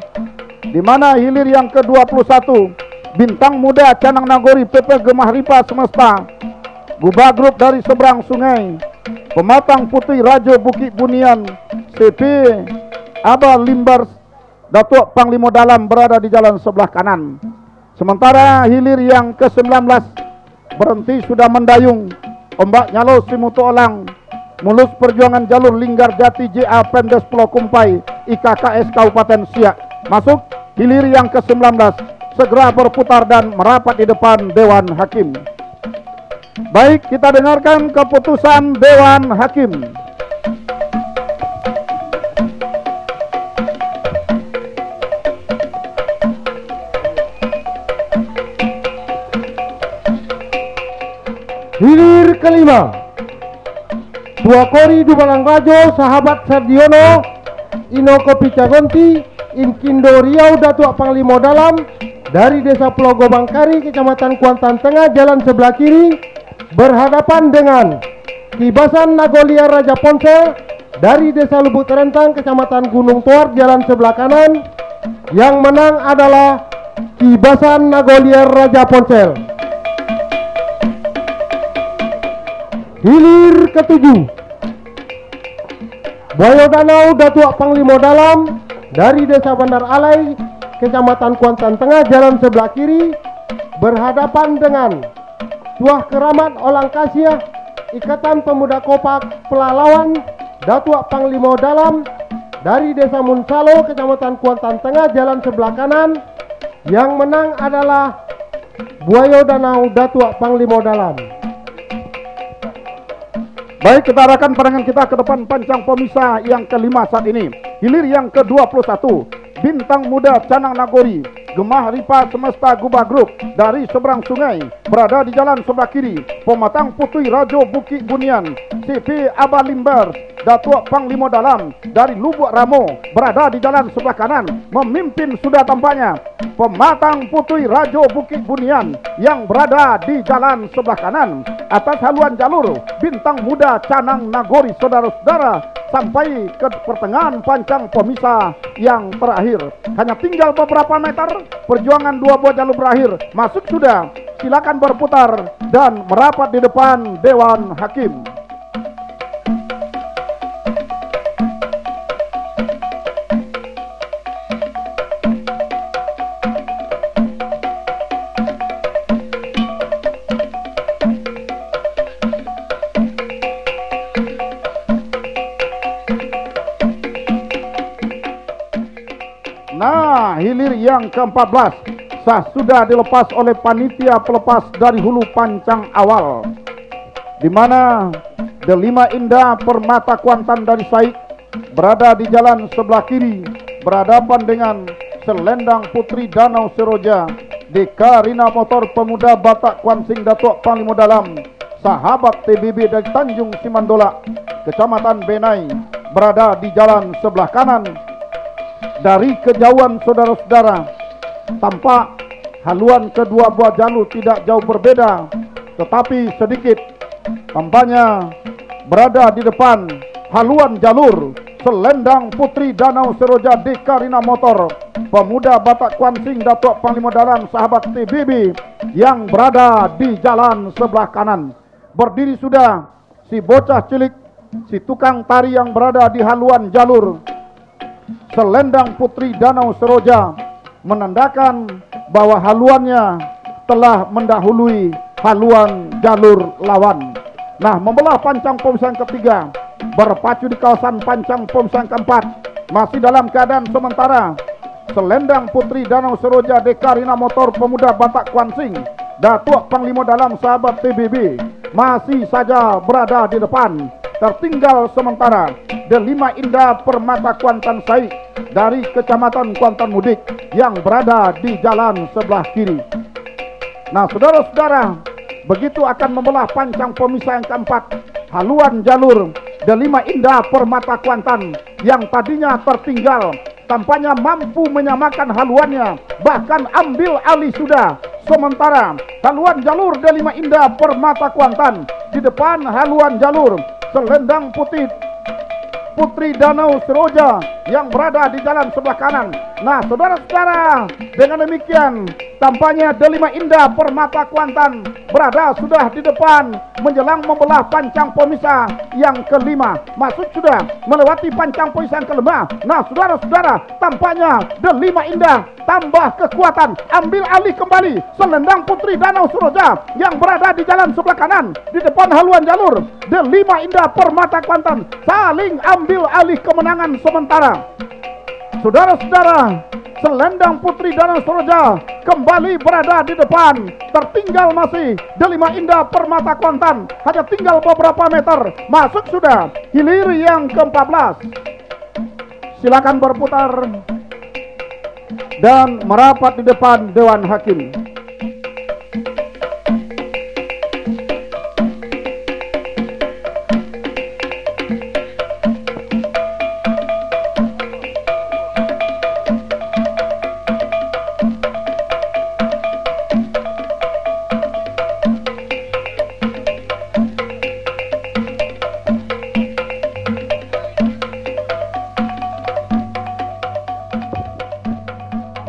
di mana hilir yang ke-21 Bintang Muda Canang Nagori PP Gemah Ripa Semesta Gubah Grup dari seberang sungai, Pematang Putih Rajo Bukit Bunian CP Aba Limbar Datuk Panglima Dalam berada di jalan sebelah kanan. Sementara hilir yang ke-19 berhenti sudah mendayung Ombak Nyalo Simutu Olang mulus perjuangan jalur Linggar Jati JA Pendes Pulau Kumpai IKKS Kabupaten Siak. Masuk hilir yang ke-19, segera berputar dan merapat di depan Dewan Hakim. Baik, kita dengarkan keputusan Dewan Hakim. Hilir kelima, Tua Kori Dubalang Rajo Sahabat Sardiono Inoko Picagonti Inkindo Riau Datuk Panglima Dalam dari Desa Pulau Gobangkari Kecamatan Kuantan Tengah jalan sebelah kiri, berhadapan dengan Kibasan Nagolia Raja Ponsel dari Desa Lubuk Terentang Kecamatan Gunung Tuar jalan sebelah kanan. Yang menang adalah Kibasan Nagolia Raja Ponsel. Hilir ke-7, Boyo Danau Datuk Panglima Dalam dari Desa Bandar Alai Kecamatan Kuantan Tengah jalan sebelah kiri, berhadapan dengan Tuah Keramat Olang Kasia Ikatan Pemuda Kopak Pelalawan Datuk Panglima Dalam dari Desa Munsalo Kecamatan Kuantan Tengah jalan sebelah kanan. Yang menang adalah Boyo Danau Datuk Panglima Dalam. Baik, kita arahkan pandangan kita ke depan pancang pemisah yang kelima saat ini. Hilir yang ke-21, Bintang Muda Canang Nagori Gemah Ripa Semesta Gubah Grup dari seberang sungai berada di jalan sebelah kiri. Pematang Putih Rajo Bukit Bunian CP Aba Limbar Datuk Panglima Dalam dari Lubuk Ramo berada di jalan sebelah kanan. Memimpin sudah tampaknya Pematang Putri Rajo Bukit Bunian yang berada di jalan sebelah kanan. Atas haluan jalur Bintang Muda Canang Nagori, saudara-saudara, sampai ke pertengahan pancang pemisah yang terakhir. Hanya tinggal beberapa meter, perjuangan dua buah jalur berakhir. Masuk sudah, silakan berputar dan merapat di depan Dewan Hakim. Nah, hilir yang ke-14 sudah dilepas oleh panitia pelepas dari hulu pancang awal, di mana Delima Indah Permata Kuantan dari Saik berada di jalan sebelah kiri berhadapan dengan Selendang Putri Danau Seroja, Deka Rina Motor Pemuda Batak Kuansing Datuk Panglima Dalam, sahabat TBB dari Tanjung Simandola, Kecamatan Benai, berada di jalan sebelah kanan. Dari kejauhan saudara-saudara, tampak haluan kedua buah jalur tidak jauh berbeda, tetapi sedikit tampaknya berada di depan haluan jalur Selendang Putri Danau Seroja, Deka Rina Motor Pemuda Batak Kuansing Datuk Panglima Dalam, sahabat TBB, yang berada di jalan sebelah kanan. Berdiri sudah si bocah cilik, si tukang tari yang berada di haluan jalur Selendang Putri Danau Seroja, menandakan bahwa haluannya telah mendahului haluan jalur lawan. Nah, membelah pancang pemisahan ketiga, berpacu di kawasan pancang pemisahan keempat, masih dalam keadaan sementara. Selendang Putri Danau Seroja, Deka Rina Motor Pemuda Batak Kuansing Datuk Panglima Dalam, sahabat TBB, masih saja berada di depan. Tertinggal sementara Delima Indah Permata Kuantan Saik dari Kecamatan Kuantan Mudik yang berada di jalan sebelah kiri. Nah, saudara-saudara, begitu akan membelah pancang pemisah yang keempat, haluan jalur Delima Indah Permata Kuantan yang tadinya tertinggal tampaknya mampu menyamakan haluannya, bahkan ambil alih sudah. Sementara haluan jalur Delima Indah Permata Kuantan di depan haluan jalur Selendang Putri Danau Seroja yang berada di jalan sebelah kanan. Nah, saudara-saudara, dengan demikian tampaknya Delima Indah Permata Kuantan berada sudah di depan menjelang membelah pancang pemisah yang kelima. Masuk sudah melewati pancang pemisah yang kelima. Nah, saudara-saudara, tampaknya Delima Indah tambah kekuatan, ambil alih kembali Selendang Putri Danau Seroja yang berada di jalan sebelah kanan di depan haluan jalur Delima Indah Permata Kuantan saling ambil alih kemenangan sementara. Saudara-saudara, Selendang Putri Danau Seroja kembali berada di depan. Tertinggal masih Delima Indah Permata Kuantan, hanya tinggal beberapa meter. Masuk sudah hilir yang ke-14. Silakan berputar dan merapat di depan Dewan Hakim.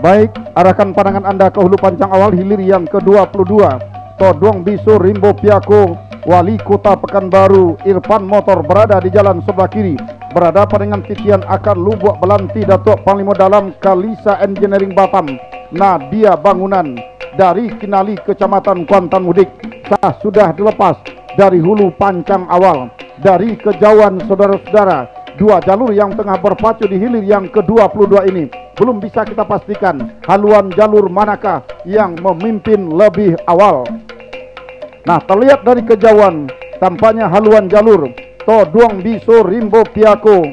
Baik, arahkan pandangan Anda ke hulu pancang awal hilir yang ke-22. Todong Bisu Rimbo Piako, Wali Kota Pekanbaru Irfan Motor berada di jalan sebelah kiri, berhadapan dengan titian akar Lubuk Belanti Datuk Panglima Dalam Kalisa Engineering Batam, Nadia Bangunan dari Kinali Kecamatan Kuantan Mudik sudah dilepas dari hulu pancang awal. Dari kejauhan saudara-saudara, dua jalur yang tengah berpacu di hilir yang ke-22 ini belum bisa kita pastikan haluan jalur manakah yang memimpin lebih awal. Nah, terlihat dari kejauhan tampaknya haluan jalur Todong Biso Rimbo Piako,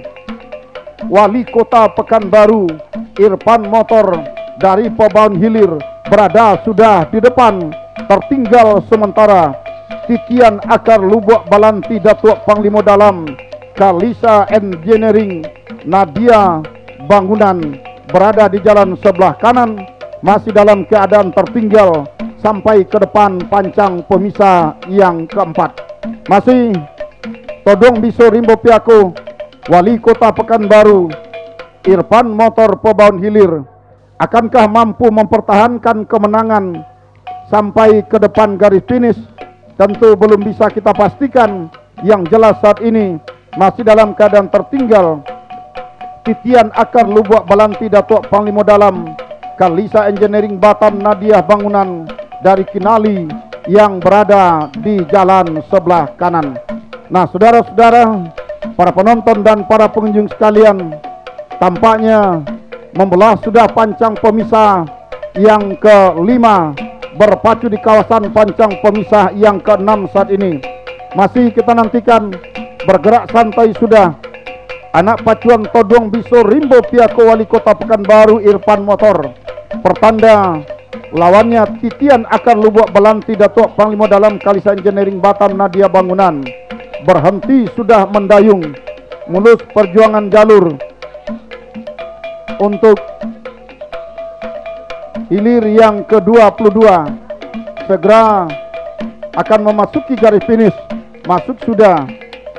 Wali Kota Pekanbaru Irfan Motor dari Pebaun Hilir berada sudah di depan. Tertinggal sementara titian akar Lubuk Balanti Datuk Panglima Dalam Kalisa Engineering Nadia Bangunan berada di jalan sebelah kanan. masih dalam keadaan tertinggal sampai ke depan pancang pemisah yang keempat. Masih Todong Biso Rimbo Piako, Wali Kota Pekanbaru, Irfan Motor Pebaun Hilir, akankah mampu mempertahankan kemenangan sampai ke depan garis finish? Tentu belum bisa kita pastikan. Yang jelas saat ini masih dalam keadaan tertinggal. Titian Akar Lubuk Balanti Datuk Panglima Dalam, Kalisa Engineering Batam Nadia Bangunan dari Kinali yang berada di jalan sebelah kanan. Nah, saudara-saudara, para penonton dan para pengunjung sekalian, tampaknya membelah sudah pancang pemisah yang kelima berpacu di kawasan pancang pemisah yang keenam saat ini. Masih kita nantikan, bergerak santai sudah anak pacuan Todong Biso Rimbo Piako Wali Kota Pekanbaru Irfan Motor. Pertanda lawannya Titian Akar Lubuk Balanti Datuk Panglima Dalam Kalisa Engineering Batam Nadia Bangunan berhenti sudah mendayung mulus perjuangan jalur untuk hilir yang ke-22. Segera akan memasuki garis finish. Masuk sudah,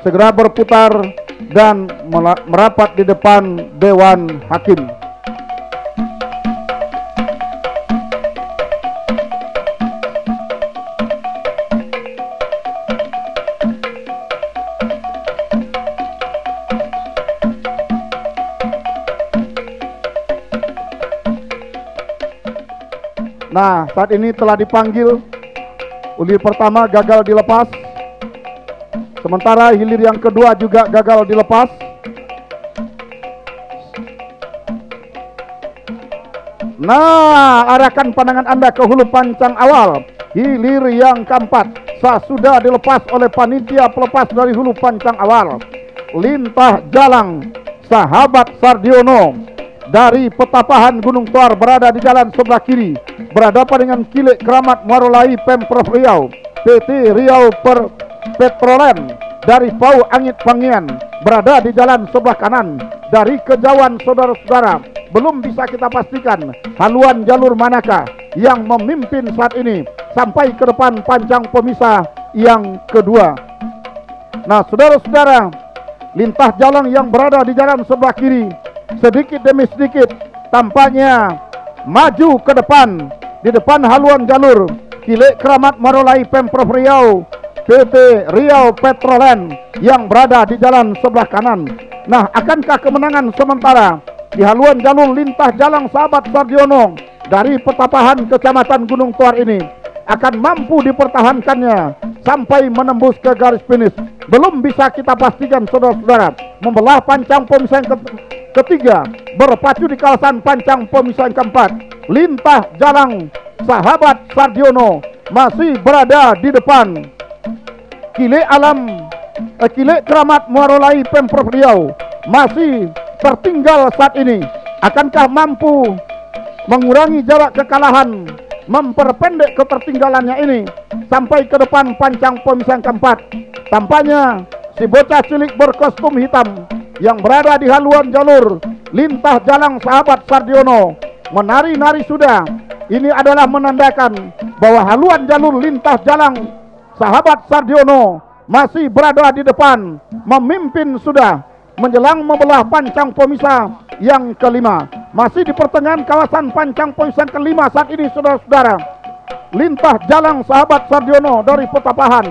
segera berputar dan merapat di depan Dewan Hakim. Nah, saat ini telah dipanggil. Hilir pertama gagal dilepas, sementara hilir yang kedua juga gagal dilepas. Nah, arahkan pandangan Anda ke hulu pancang awal. Hilir yang keempat sudah dilepas oleh panitia pelepas dari hulu pancang awal. Lintah Jalang Sahabat Sardiono dari Petapahan Gunung Tuar berada di jalan sebelah kiri, berhadapan dengan Kilik Keramat Muarolai Pemprov Riau. PT Riau Petrolen dari Pau Angit Pangian berada di jalan sebelah kanan. Dari kejauhan saudara-saudara belum bisa kita pastikan haluan jalur manakah yang memimpin saat ini sampai ke depan pancang pemisah yang kedua. Nah, saudara-saudara, Lintah Jalang yang berada di jalan sebelah kiri sedikit demi sedikit tampaknya maju ke depan. Di depan haluan jalur Kilik Keramat Marolai Pemprov Riau, PT Riau Petrolen yang berada di jalan sebelah kanan. Nah, akankah kemenangan sementara di haluan jalur Lintah Jalang Sahabat Sardiono dari Petapahan Kecamatan Gunung Tuar ini akan mampu dipertahankannya sampai menembus ke garis finish? Belum bisa kita pastikan, saudara-saudara. Membelah pancang pemisah yang ketiga berpacu di kawasan pancang pemisah yang keempat. Lintah Jalang Sahabat Sardiono masih berada di depan. Kilik Keramat Muarolai Pemprov Riau masih tertinggal saat ini. Akankah mampu mengurangi jarak kekalahan, memperpendek ketertinggalannya ini sampai ke depan pancang pemisah yang keempat? Tampaknya si bocah cilik berkostum hitam yang berada di haluan jalur Lintah Jalang Sahabat Sardiono menari-nari sudah. Ini adalah menandakan bahwa haluan jalur Lintah Jalang Sahabat Sardiono masih berada di depan, memimpin sudah menjelang membelah pancang pemisah yang kelima. Masih di pertengahan kawasan pancang pemisah kelima saat ini, saudara-saudara. Lintah Jalang Sahabat Sardiono dari Petapahan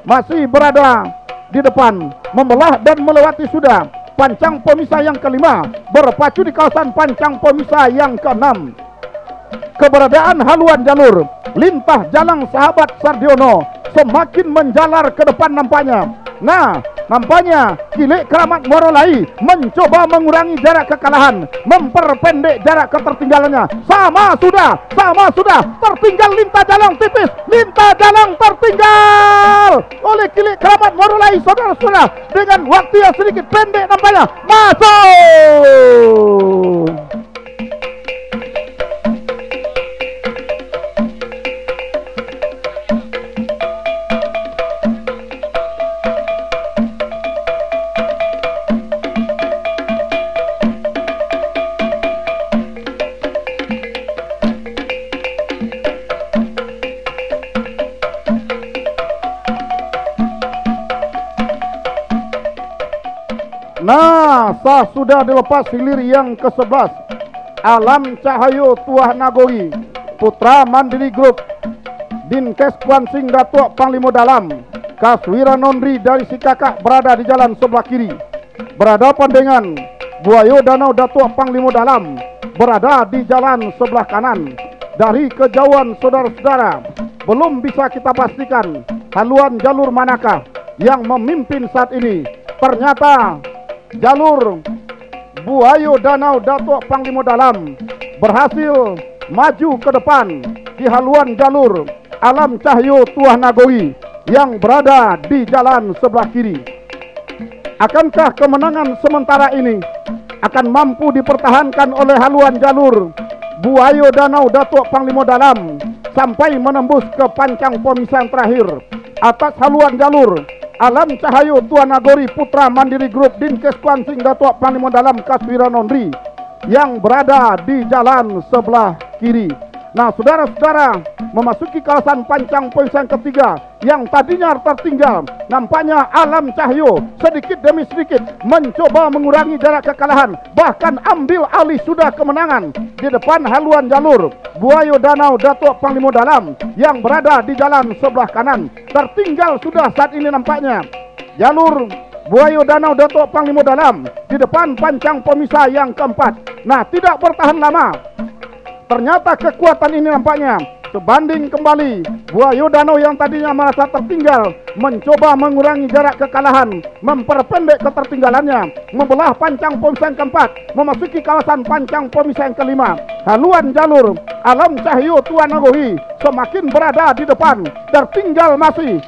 masih berada di depan, membelah dan melewati sudah pancang pemisah yang kelima, berpacu di kawasan pancang pemisah yang keenam. Keberadaan haluan jalur Lintah Jalang Sahabat Sardiono semakin menjalar ke depan nampaknya. Nah, nampaknya Kilik Keramat Muarolai mencoba mengurangi jarak kekalahan, memperpendek jarak ketertinggalannya. Sama sudah, tertinggal Lintah Jalang tipis. Lintah Jalang tertinggal oleh Kilik Keramat Muarolai, saudara-saudara, dengan waktu yang sedikit pendek nampaknya. Masuk. Nah, sudah dilepas hilir yang ke-11. Alam Cahayo Tuah Nagori, Putra Mandiri Group, Dinkes Kuansing Datuk Panglima Dalam, Kaswira Nondri dari si kakak berada di jalan sebelah kiri. Berhadapan dengan Buayo Danau Datuk Panglima Dalam berada di jalan sebelah kanan. Dari kejauhan saudara-saudara, belum bisa kita pastikan haluan jalur manakah yang memimpin saat ini. Ternyata jalur Buayo Danau Datuk Panglima Dalam berhasil maju ke depan di haluan jalur Alam Cahyo Tuah Nagori yang berada di jalan sebelah kiri. Akankah kemenangan sementara ini akan mampu dipertahankan oleh haluan jalur Buayo Danau Datuk Panglima Dalam sampai menembus ke pancang pemisahan terakhir atas haluan jalur Alam Cahayo Tuah Nagori Putra Mandiri Group Dinkes Kuansing Datuk Panglima Dalam Kaswira Nondri yang berada di jalan sebelah kiri. Nah, saudara-saudara, memasuki kawasan pancang pemisahan ketiga yang tadinya tertinggal, nampaknya Alam Cahyo sedikit demi sedikit mencoba mengurangi jarak kekalahan, bahkan ambil alih sudah kemenangan di depan haluan jalur Buayo Danau Datuk Panglima Dalam yang berada di jalan sebelah kanan. Tertinggal sudah saat ini nampaknya jalur Buayo Danau Datuk Panglima Dalam di depan pancang pemisah yang keempat. Nah, tidak bertahan lama. Ternyata kekuatan ini nampaknya sebanding kembali. Buayo Danau yang tadinya merasa tertinggal mencoba mengurangi jarak kekalahan, memperpendek ketertinggalannya, membelah pancang pemisahan keempat, memasuki kawasan pancang pemisahan kelima. Haluan jalur Alam Cahyo Tuah Nagori semakin berada di depan, tertinggal masih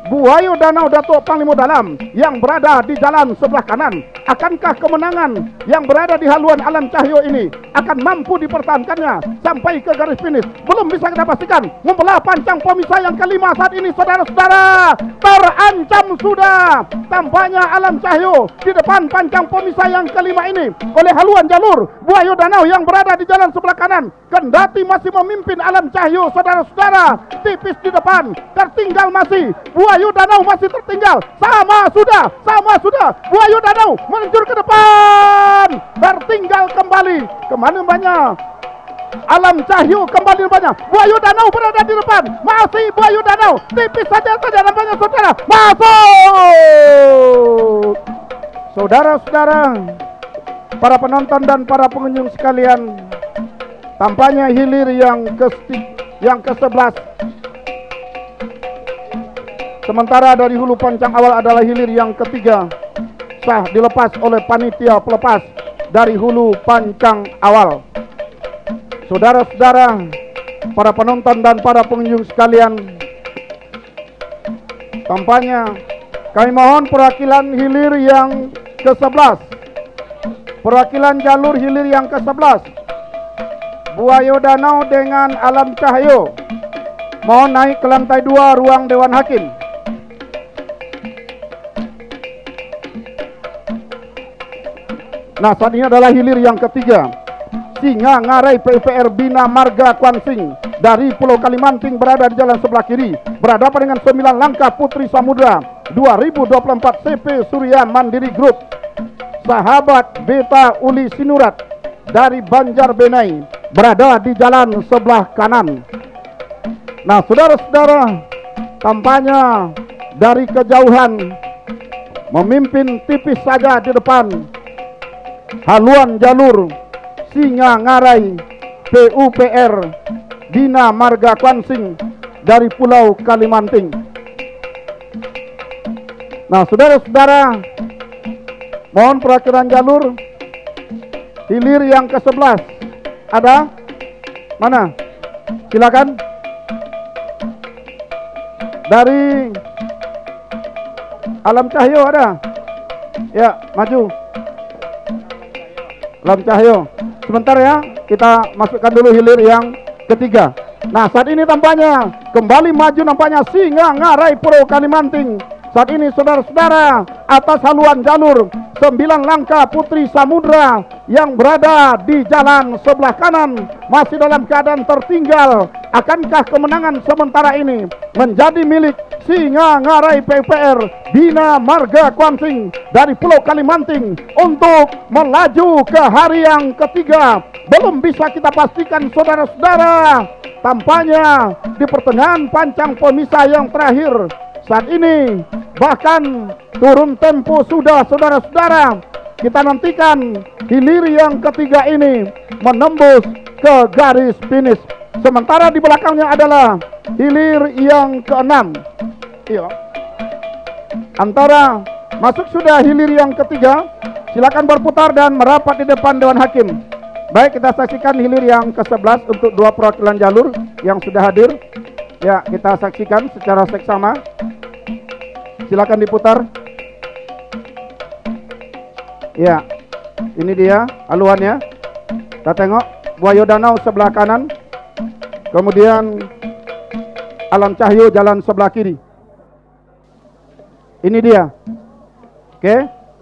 Buayo Danau Datuk Panglima Dalam yang berada di jalan sebelah kanan. Akankah kemenangan yang berada di haluan Alam Cahyo ini akan mampu dipertahankannya sampai ke garis finish? Belum bisa kita pastikan. Membelah pancang pemisah yang kelima saat ini, saudara-saudara, terancam sudah. Tampaknya Alam Cahyo di depan pancang pemisah yang kelima ini oleh haluan jalur Buayo Danau yang berada di jalan sebelah kanan. Kendati masih memimpin Alam Cahyo, saudara-saudara, tipis di depan, tertinggal masih Buayo Danau, masih tertinggal. Sama sudah. Buayo Danau meluncur ke depan, tertinggal kembali. Kemana banyak Alam Cahyo kembali banyak. Buayo Danau berada di depan, masih Buayo Danau, tipis saja nampaknya, saudara. Masuk, saudara-saudara, para penonton dan para pengunjung sekalian. Tampaknya hilir yang ke-11. Sementara dari hulu pancang awal adalah hilir yang ketiga, sah dilepas oleh panitia pelepas dari hulu pancang awal. Saudara-saudara, para penonton dan para pengunjung sekalian, tampaknya kami mohon perwakilan hilir yang ke-11, perwakilan jalur hilir yang ke-11, Buayo Danau dengan Alam Cahyo, mohon naik ke lantai 2 ruang Dewan Hakim. Nah, saat ini adalah hilir yang ketiga, Singa Ngarai PUPR Bina Marga Kuansing dari Pulau Kalimanting berada di jalan sebelah kiri, berhadapan dengan 9 Langkah Putri Samudra 2024 CP Surya Mandiri Group, Sahabat Beta Uli Sinurat dari Banjarbenai berada di jalan sebelah kanan. Nah, saudara-saudara, tampaknya dari kejauhan memimpin tipis saja di depan haluan jalur Singa Ngarai PUPR Bina Marga Kuansing dari Pulau Kalimanting. Nah, saudara-saudara, mohon perwakilan jalur hilir yang ke-11 ada? Mana? Silakan. Dari Alam Cahyo ada? Ya, maju. Alam Cahyo. Sebentar ya, kita masukkan dulu hilir yang ketiga. Nah, saat ini tampaknya kembali maju nampaknya Singa Ngarai Pulau Kalimanting. Saat ini saudara-saudara, atas haluan jalur 9 Langkah Putri Samudra yang berada di jalan sebelah kanan masih dalam keadaan tertinggal. Akankah kemenangan sementara ini menjadi milik Singa Ngarai PUPR Bina Marga Kuansing dari Pulau Kalimanting untuk melaju ke hari yang ketiga? Belum bisa kita pastikan, saudara-saudara. Tampaknya di pertengahan pancang pemisah yang terakhir saat ini bahkan turun tempo sudah, saudara-saudara. Kita nantikan hilir yang ketiga ini menembus ke garis finish. Sementara di belakangnya adalah hilir yang keenam. Iya. Antara masuk sudah hilir yang ketiga. Silakan berputar dan merapat di depan Dewan Hakim. Baik, kita saksikan hilir yang ke-11 untuk dua perwakilan jalur yang sudah hadir. Ya, kita saksikan secara seksama. Silakan diputar. Ya, ini dia haluannya. Kita tengok Buaya Danau sebelah kanan. Kemudian Alam Cahyo jalan sebelah kiri. Ini dia. Oke,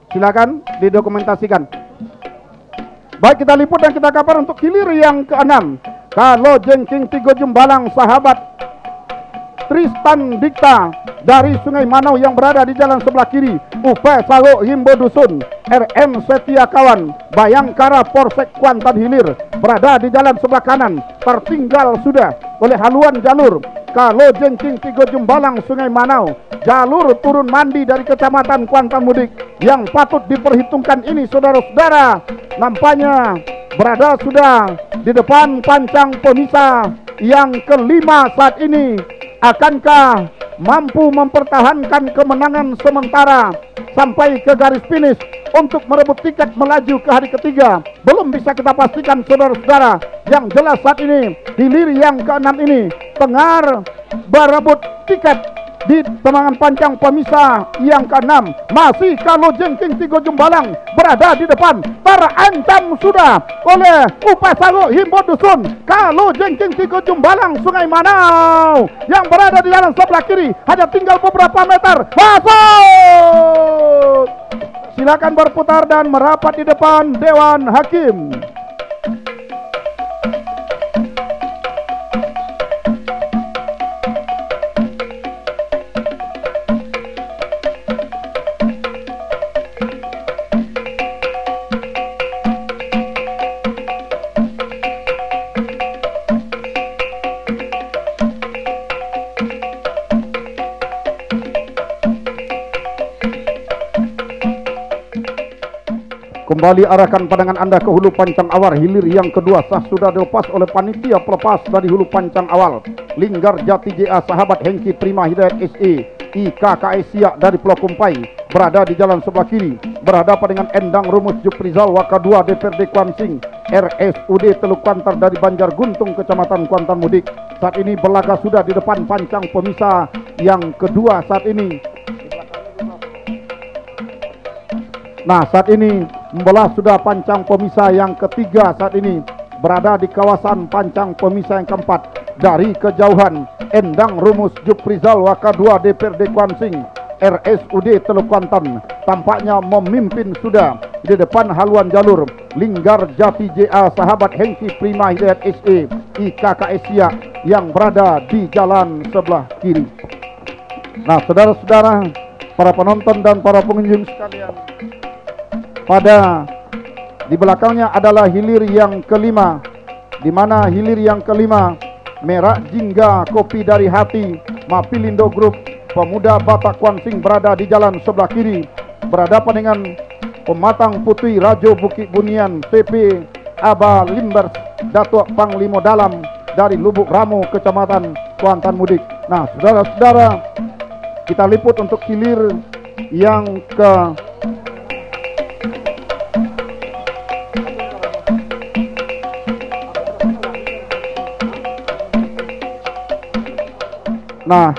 silakan didokumentasikan. Baik, kita liput dan kita kabar untuk hilir yang ke-6. Kalau Jengking Tigo Jumbalang sahabat Tristan Dikta dari Sungai Manau yang berada di jalan sebelah kiri. Upe Sago Himbo Dusun, RM Setia Kawan, Bayangkara Polsek Kuantan Hilir berada di jalan sebelah kanan. Tertinggal sudah oleh haluan jalur Kalau Jengking Tigo Jumbalang Sungai Manau, jalur turun mandi dari Kecamatan Kuantan Mudik yang patut diperhitungkan ini, saudara-saudara, nampaknya berada sudah di depan pancang pemisah yang kelima saat ini. Akankah mampu mempertahankan kemenangan sementara sampai ke garis finish untuk merebut tiket melaju ke hari ketiga? Belum bisa kita pastikan, saudara-saudara. Yang jelas saat ini hilir yang ke-6 ini tengah berebut tiket di temangan pancang pemisah yang ke-6. Masih Kalau Jengking Tigo Jumbalang berada di depan, terancam sudah oleh Upasago Himbo Dusun. Kalau Jengking Tigo Jumbalang Sungai Manau yang berada di jalan sebelah kiri, hanya tinggal beberapa meter. Masuk! Silakan berputar dan merapat di depan Dewan Hakim. Kembali arahkan pandangan Anda ke hulu pancang awal. Hilir yang kedua sah sudah dilepas oleh panitia pelepas dari hulu pancang awal. Linggar Jati JA sahabat Hengki Prima Hidayat SE IKKS Siak dari Pulau Kumpai berada di jalan sebelah kiri, berhadapan dengan Endang Rumus Juprizal Waka 2 DPRD Kuansing RSUD Teluk Kuantan dari Banjar Guntung Kecamatan Kuantan Mudik. Saat ini berlaga sudah di depan pancang pemisah yang kedua saat ini. Nah, saat ini membelah sudah pancang pemisah yang ketiga saat ini, berada di kawasan pancang pemisah yang keempat. Dari kejauhan Endang Rumus Juprizal Waka 2 DPRD Kuansing RSUD Teluk Kuantan tampaknya memimpin sudah di depan haluan jalur Linggar Jati JA sahabat Hengki Prima Hidayat SE IKKS Siak yang berada di jalan sebelah kiri. Nah, saudara-saudara, para penonton dan para pengunjung sekalian, pada di belakangnya adalah hilir yang kelima, di mana hilir yang kelima Merak Jingga Kopi dari Hati Mapilindo Group Pemuda Batak Kuansing berada di jalan sebelah kiri, berhadapan dengan Pematang Putih Rajo Bukit Bunian TP Aba Limbers Datuk Panglimo Dalam dari Lubuk Ramo Kecamatan Kuantan Mudik. Nah, saudara-saudara, kita liput untuk hilir yang ke Nah,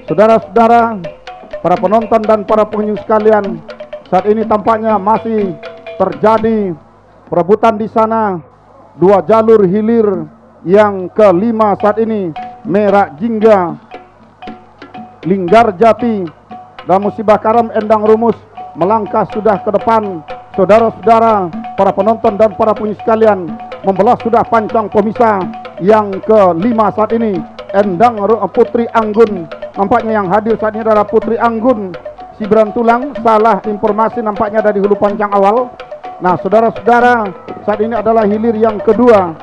saudara-saudara, para penonton dan para pengunjung sekalian, saat ini tampaknya masih terjadi perebutan di sana dua jalur hilir yang kelima saat ini. Merak Jingga, Linggar Jati, dan Musibah Karam Endang Rumus melangkah sudah ke depan. Saudara-saudara, para penonton dan para pengunjung sekalian, membelah sudah pancang pemisah yang kelima saat ini. Endang Putri Anggun, nampaknya yang hadir saat ini adalah Putri Anggun si Berantulang. Salah informasi nampaknya dari hulu pancang awal. Nah saudara-saudara, saat ini adalah hilir yang kedua.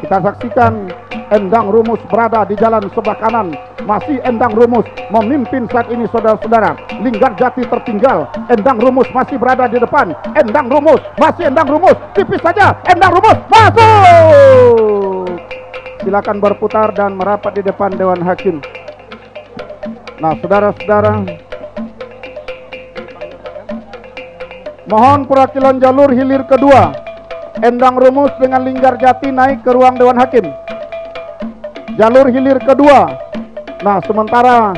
Kita saksikan Endang Rumus berada di jalan sebelah kanan. Masih Endang Rumus memimpin saat ini saudara-saudara. Linggar Jati tertinggal. Endang Rumus masih berada di depan. Endang Rumus, masih Endang Rumus. Tipis saja, Endang Rumus masuk. Silakan berputar dan merapat di depan Dewan Hakim. Nah saudara-saudara, mohon perwakilan jalur hilir kedua. Endang Rumus dengan Linggar Jati naik ke ruang Dewan Hakim. Jalur hilir kedua. Nah sementara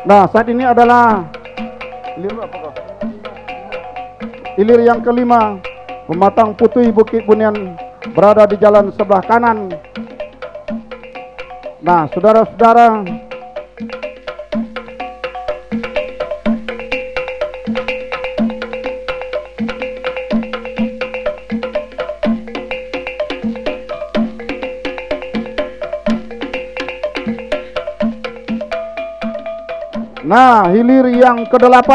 Nah saat ini adalah hilir yang kelima. Pematang Putih Bukit Bunian berada di jalan sebelah kanan. Nah saudara-saudara, nah hilir yang ke-8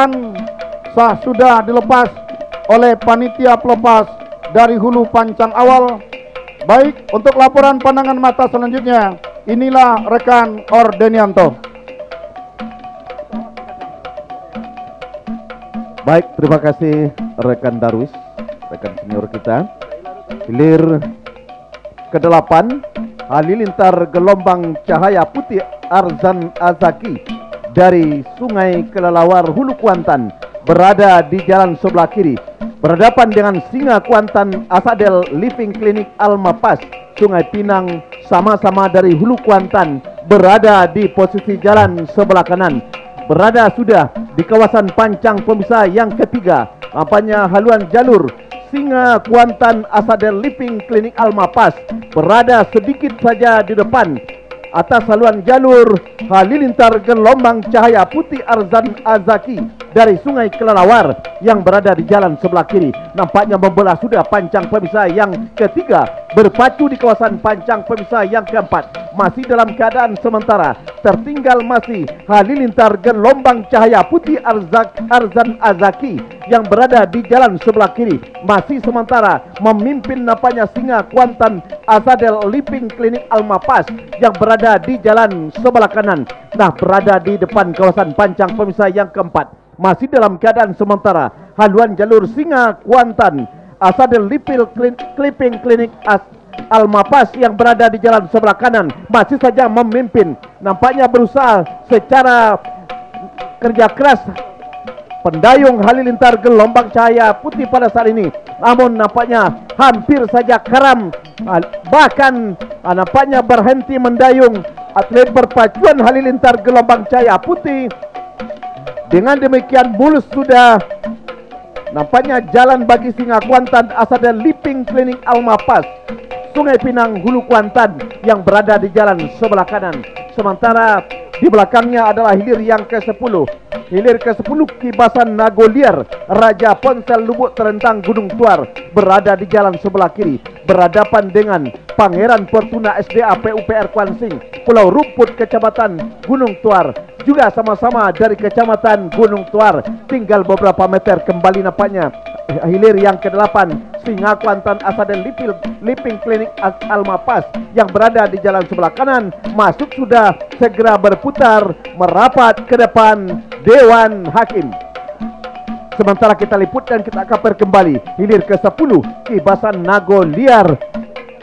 sudah dilepas oleh panitia pelepas dari hulu pancang awal. Baik, untuk laporan pandangan mata selanjutnya, inilah rekan Ordenianto. Baik, terima kasih rekan Darwis, rekan senior kita. Hilir ke-8 Halilintar Gelombang Cahaya Putih Arzan Azaki dari Sungai Kelelawar Hulu Kuantan berada di jalan sebelah kiri berhadapan dengan Singa Kuantan Asadel Living Clinic Almapas Sungai Pinang, sama-sama dari Hulu Kuantan, berada di posisi jalan sebelah kanan. Berada sudah di kawasan pancang pemisah yang ketiga. Apanya haluan jalur Singa Kuantan Asadel Living Clinic Almapas berada sedikit saja di depan. Atas haluan jalur Halilintar Gelombang Cahaya Putih Arzan Azaki dari Sungai Kelelawar yang berada di jalan sebelah kiri. Nampaknya membelah sudah pancang pemisah yang ketiga, berpacu di kawasan pancang pemisah yang keempat. Masih dalam keadaan sementara, tertinggal masih Halilintar Gelombang Cahaya Putih Arzan Azaki yang berada di jalan sebelah kiri. Masih sementara memimpin nampaknya Singa Kuantan Asadel Living Clinic Almapas yang berada di jalan sebelah kanan. Nah, berada di depan kawasan pancang pemisah yang keempat. Masih dalam keadaan sementara, haluan jalur Singa Kuantan Asadel Living Clinic Almapas yang berada di jalan sebelah kanan masih saja memimpin. Nampaknya berusaha secara kerja keras pendayung Halilintar Gelombang Cahaya Putih pada saat ini, namun nampaknya hampir saja karam, bahkan nampaknya berhenti mendayung atlet berpacuan Halilintar Gelombang Cahaya Putih. Dengan demikian mulus sudah nampaknya jalan bagi Singa Kuantan Asadel Living Clinic Almapas Sungai Pinang Hulu Kuantan yang berada di jalan sebelah kanan. Sementara di belakangnya adalah hilir yang ke-10. Hilir ke-10 Kibasan Nagoliar Raja Ponsel Lubuk Terentang Gunung Tuar berada di jalan sebelah kiri berhadapan dengan Pangeran Fortuna SDA PUPR Kuansing Pulau Rumput Kecamatan Gunung Tuar, juga sama-sama dari Kecamatan Gunung Tuar. Tinggal beberapa meter kembali nampaknya hilir yang ke-8 Singa Kuantan Asadel Living Clinic Almapas yang berada di jalan sebelah kanan masuk sudah segera berputar merapat ke depan Dewan Hakim. Sementara kita liput dan kita kabar kembali hilir ke-10 Kibasan Nagoliar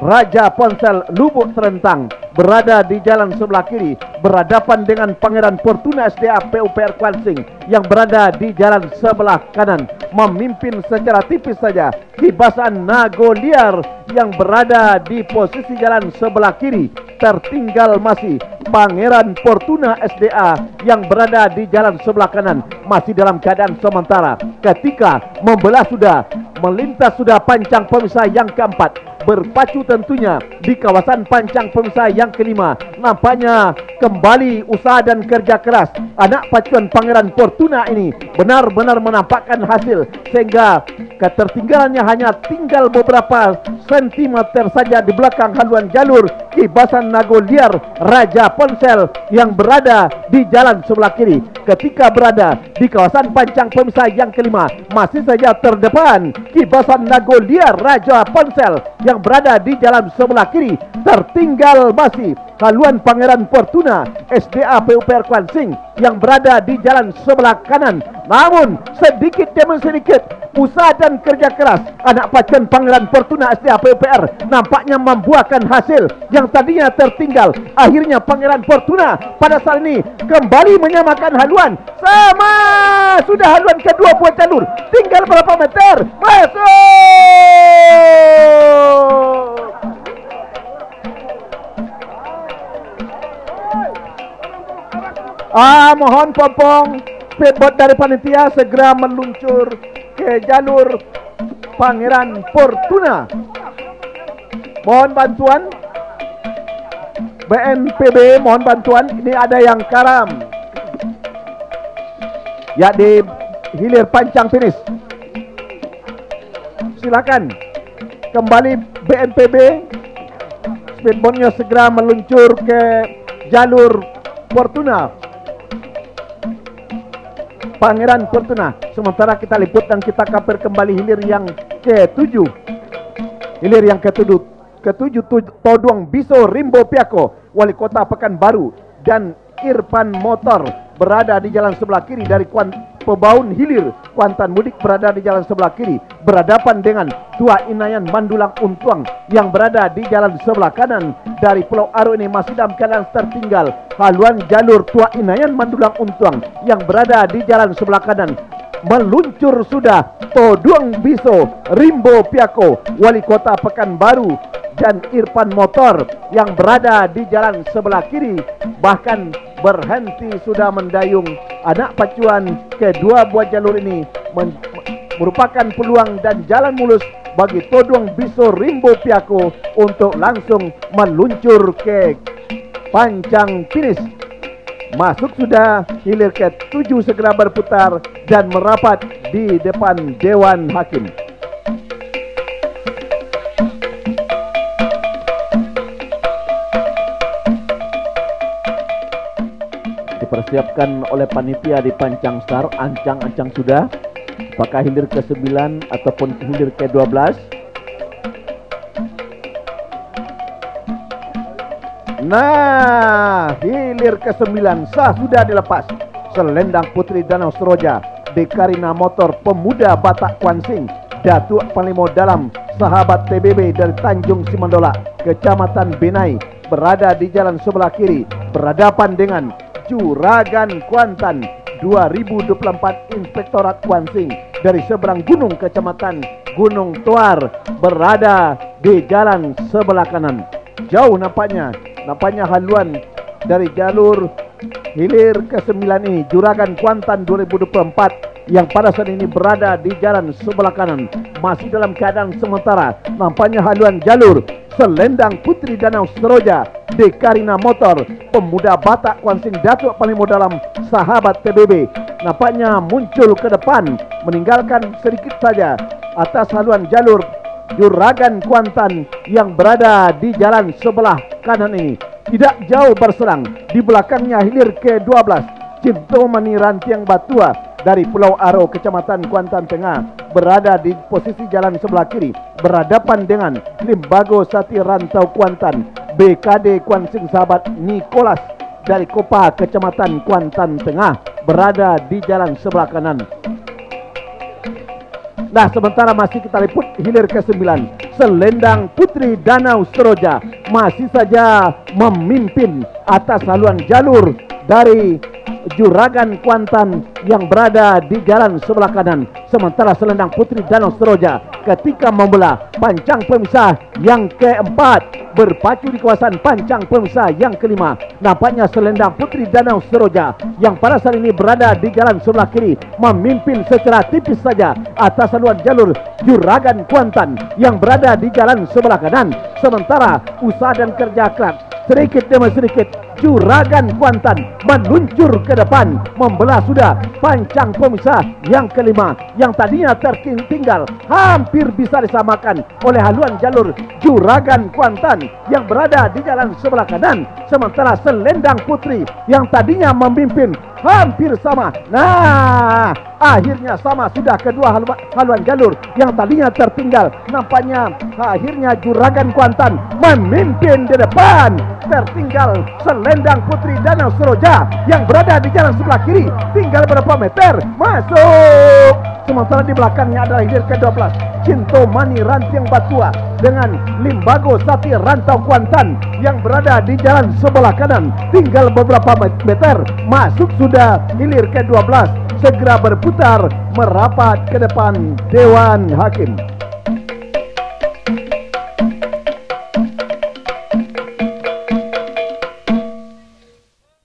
Raja Ponsel Lubuk Terentang berada di jalan sebelah kiri berhadapan dengan Pangeran Fortuna SDA PUPR Kuansing yang berada di jalan sebelah kanan. Memimpin secara tipis saja Kibasan Nagoliar yang berada di posisi jalan sebelah kiri. Tertinggal masih Pangeran Fortuna SDA yang berada di jalan sebelah kanan masih dalam keadaan sementara ketika membelah sudah, melintas sudah pancang pemisah yang keempat, berpacu tentunya di kawasan pancang pemisah yang kelima. Nampaknya kembali usaha dan kerja keras anak pacuan Pangeran Fortuna ini benar-benar menampakkan hasil, sehingga ketertinggalannya hanya tinggal beberapa sentimeter saja di belakang haluan jalur Kibasan Nagoliar Raja Ponsel yang berada di jalan sebelah kiri. Ketika berada di kawasan pancang pemisah yang kelima, masih saja terdepan Kibasan Nagoliar Raja Ponsel yang berada di jalan sebelah kiri. Tertinggal masih haluan Pangeran Fortuna SDA PUPR Kuansing yang berada di jalan sebelah kanan. Namun sedikit demi sedikit usaha dan kerja keras anak pacuan Pangeran Fortuna SDA PUPR nampaknya membuahkan hasil. Yang tadinya tertinggal, akhirnya Pangeran Fortuna pada saat ini kembali menyamakan haluan. Sama sudah haluan kedua buat jalur, tinggal berapa meter, masuk. Mohon pompong speedboat dari panitia segera meluncur ke jalur Pangeran Fortuna. Mohon bantuan BNPB, mohon bantuan. Ini ada yang karam ya di hilir pancang finish. Silakan kembali BNPB, speedboatnya segera meluncur ke jalur Fortuna Pangeran Fortuna. Sementara kita liput dan kita kapir kembali hilir yang ke-7. Hilir yang ke-7 Toduang Biso Rimbo Piako, Wali Kota Pekanbaru, dan Irfan Motor berada di jalan sebelah kiri dari Pebaun Hilir. Kuantan Mudik berada di jalan sebelah kiri berhadapan dengan Tua Inayan Mandulang Untuang yang berada di jalan sebelah kanan. Dari Pulau Aro ini masih dalam keadaan tertinggal haluan jalur Tua Inayan Mandulang Untuang yang berada di jalan sebelah kanan. Meluncur sudah Toduang Biso Rimbo Piako, Wali Kota Pekanbaru, dan Irfan Motor yang berada di jalan sebelah kiri. Bahkan berhenti sudah mendayung. Anak pacuan kedua buah jalur ini merupakan peluang dan jalan mulus bagi Toduang Biso Rimbo Piako untuk langsung meluncur ke pancang finish. Masuk sudah hilir ke-7 segera berputar dan merapat di depan Dewan Hakim. Dipersiapkan oleh panitia di Pancang Star, ancang-ancang sudah. Apakah hilir ke-9 ataupun hilir ke-12? Nah, hilir ke-9 sah sudah dilepas. Selendang Putri Danau Seroja, Dekarina Motor Pemuda Batak Kuansing, Datuk Panglima Dalam Sahabat TBB dari Tanjung Simandola, Kecamatan Benai, berada di jalan sebelah kiri berhadapan dengan Juragan Kuantan 2024 Inspektorat Kuansing dari seberang gunung Kecamatan Gunung Tuar, berada di jalan sebelah kanan. Jauh nampaknya haluan dari jalur hilir ke-9 ini Juragan Kuantan 2024 yang pada saat ini berada di jalan sebelah kanan masih dalam keadaan sementara. Nampaknya haluan jalur Selendang Putri Danau Seroja, Dekarina Motor Pemuda Batak Kuansing, Datuk Panglima Dalam Sahabat TBB nampaknya muncul ke depan, meninggalkan sedikit saja atas haluan jalur Juragan Kuantan yang berada di jalan sebelah kanan ini. Tidak jauh berserang, di belakangnya hilir ke-12 Cintomani Rantiang Batua dari Pulau Aro, Kecamatan Kuantan Tengah, berada di posisi jalan sebelah kiri berhadapan dengan Limbago Sati Rantau Kuantan, BKD Kuansing Sahabat Nikolas dari Kopa, Kecamatan Kuantan Tengah, berada di jalan sebelah kanan. Nah, sementara masih kita liput hilir ke-9 Selendang Putri Danau Seroja masih saja memimpin atas haluan jalur dari Juragan Kuantan yang berada di jalan sebelah kanan. Sementara selendang putri Danau Seroja ketika membelah pancang pemisah yang keempat berpacu di kawasan pancang pemisah yang kelima. Nampaknya selendang putri Danau Seroja yang pada saat ini berada di jalan sebelah kiri memimpin secara tipis saja atas haluan jalur Juragan Kuantan yang berada di jalan sebelah kanan. Sementara usaha dan kerja keras sedikit demi sedikit Juragan Kuantan meluncur ke depan, membelah sudah pancang pemisah yang kelima yang tadinya tertinggal hampir bisa disamakan oleh haluan jalur Juragan Kuantan yang berada di jalan sebelah kanan. Sementara selendang putri yang tadinya memimpin hampir sama. Nah, akhirnya sama sudah kedua haluan jalur yang tadinya tertinggal. Nampaknya akhirnya Juragan Kuantan memimpin di depan. Tertinggal selendang putri Danau Seroja yang berada di jalan sebelah kiri. Tinggal berapa meter? Masuk. Sementara di belakangnya adalah hilir ke-12 Cinto Mani Rantiang Batua dengan Limbago Sati Rantau Kuantan yang berada di jalan sebelah kanan. Tinggal beberapa meter masuk sudah hilir ke-12. Segera berputar merapat ke depan Dewan Hakim.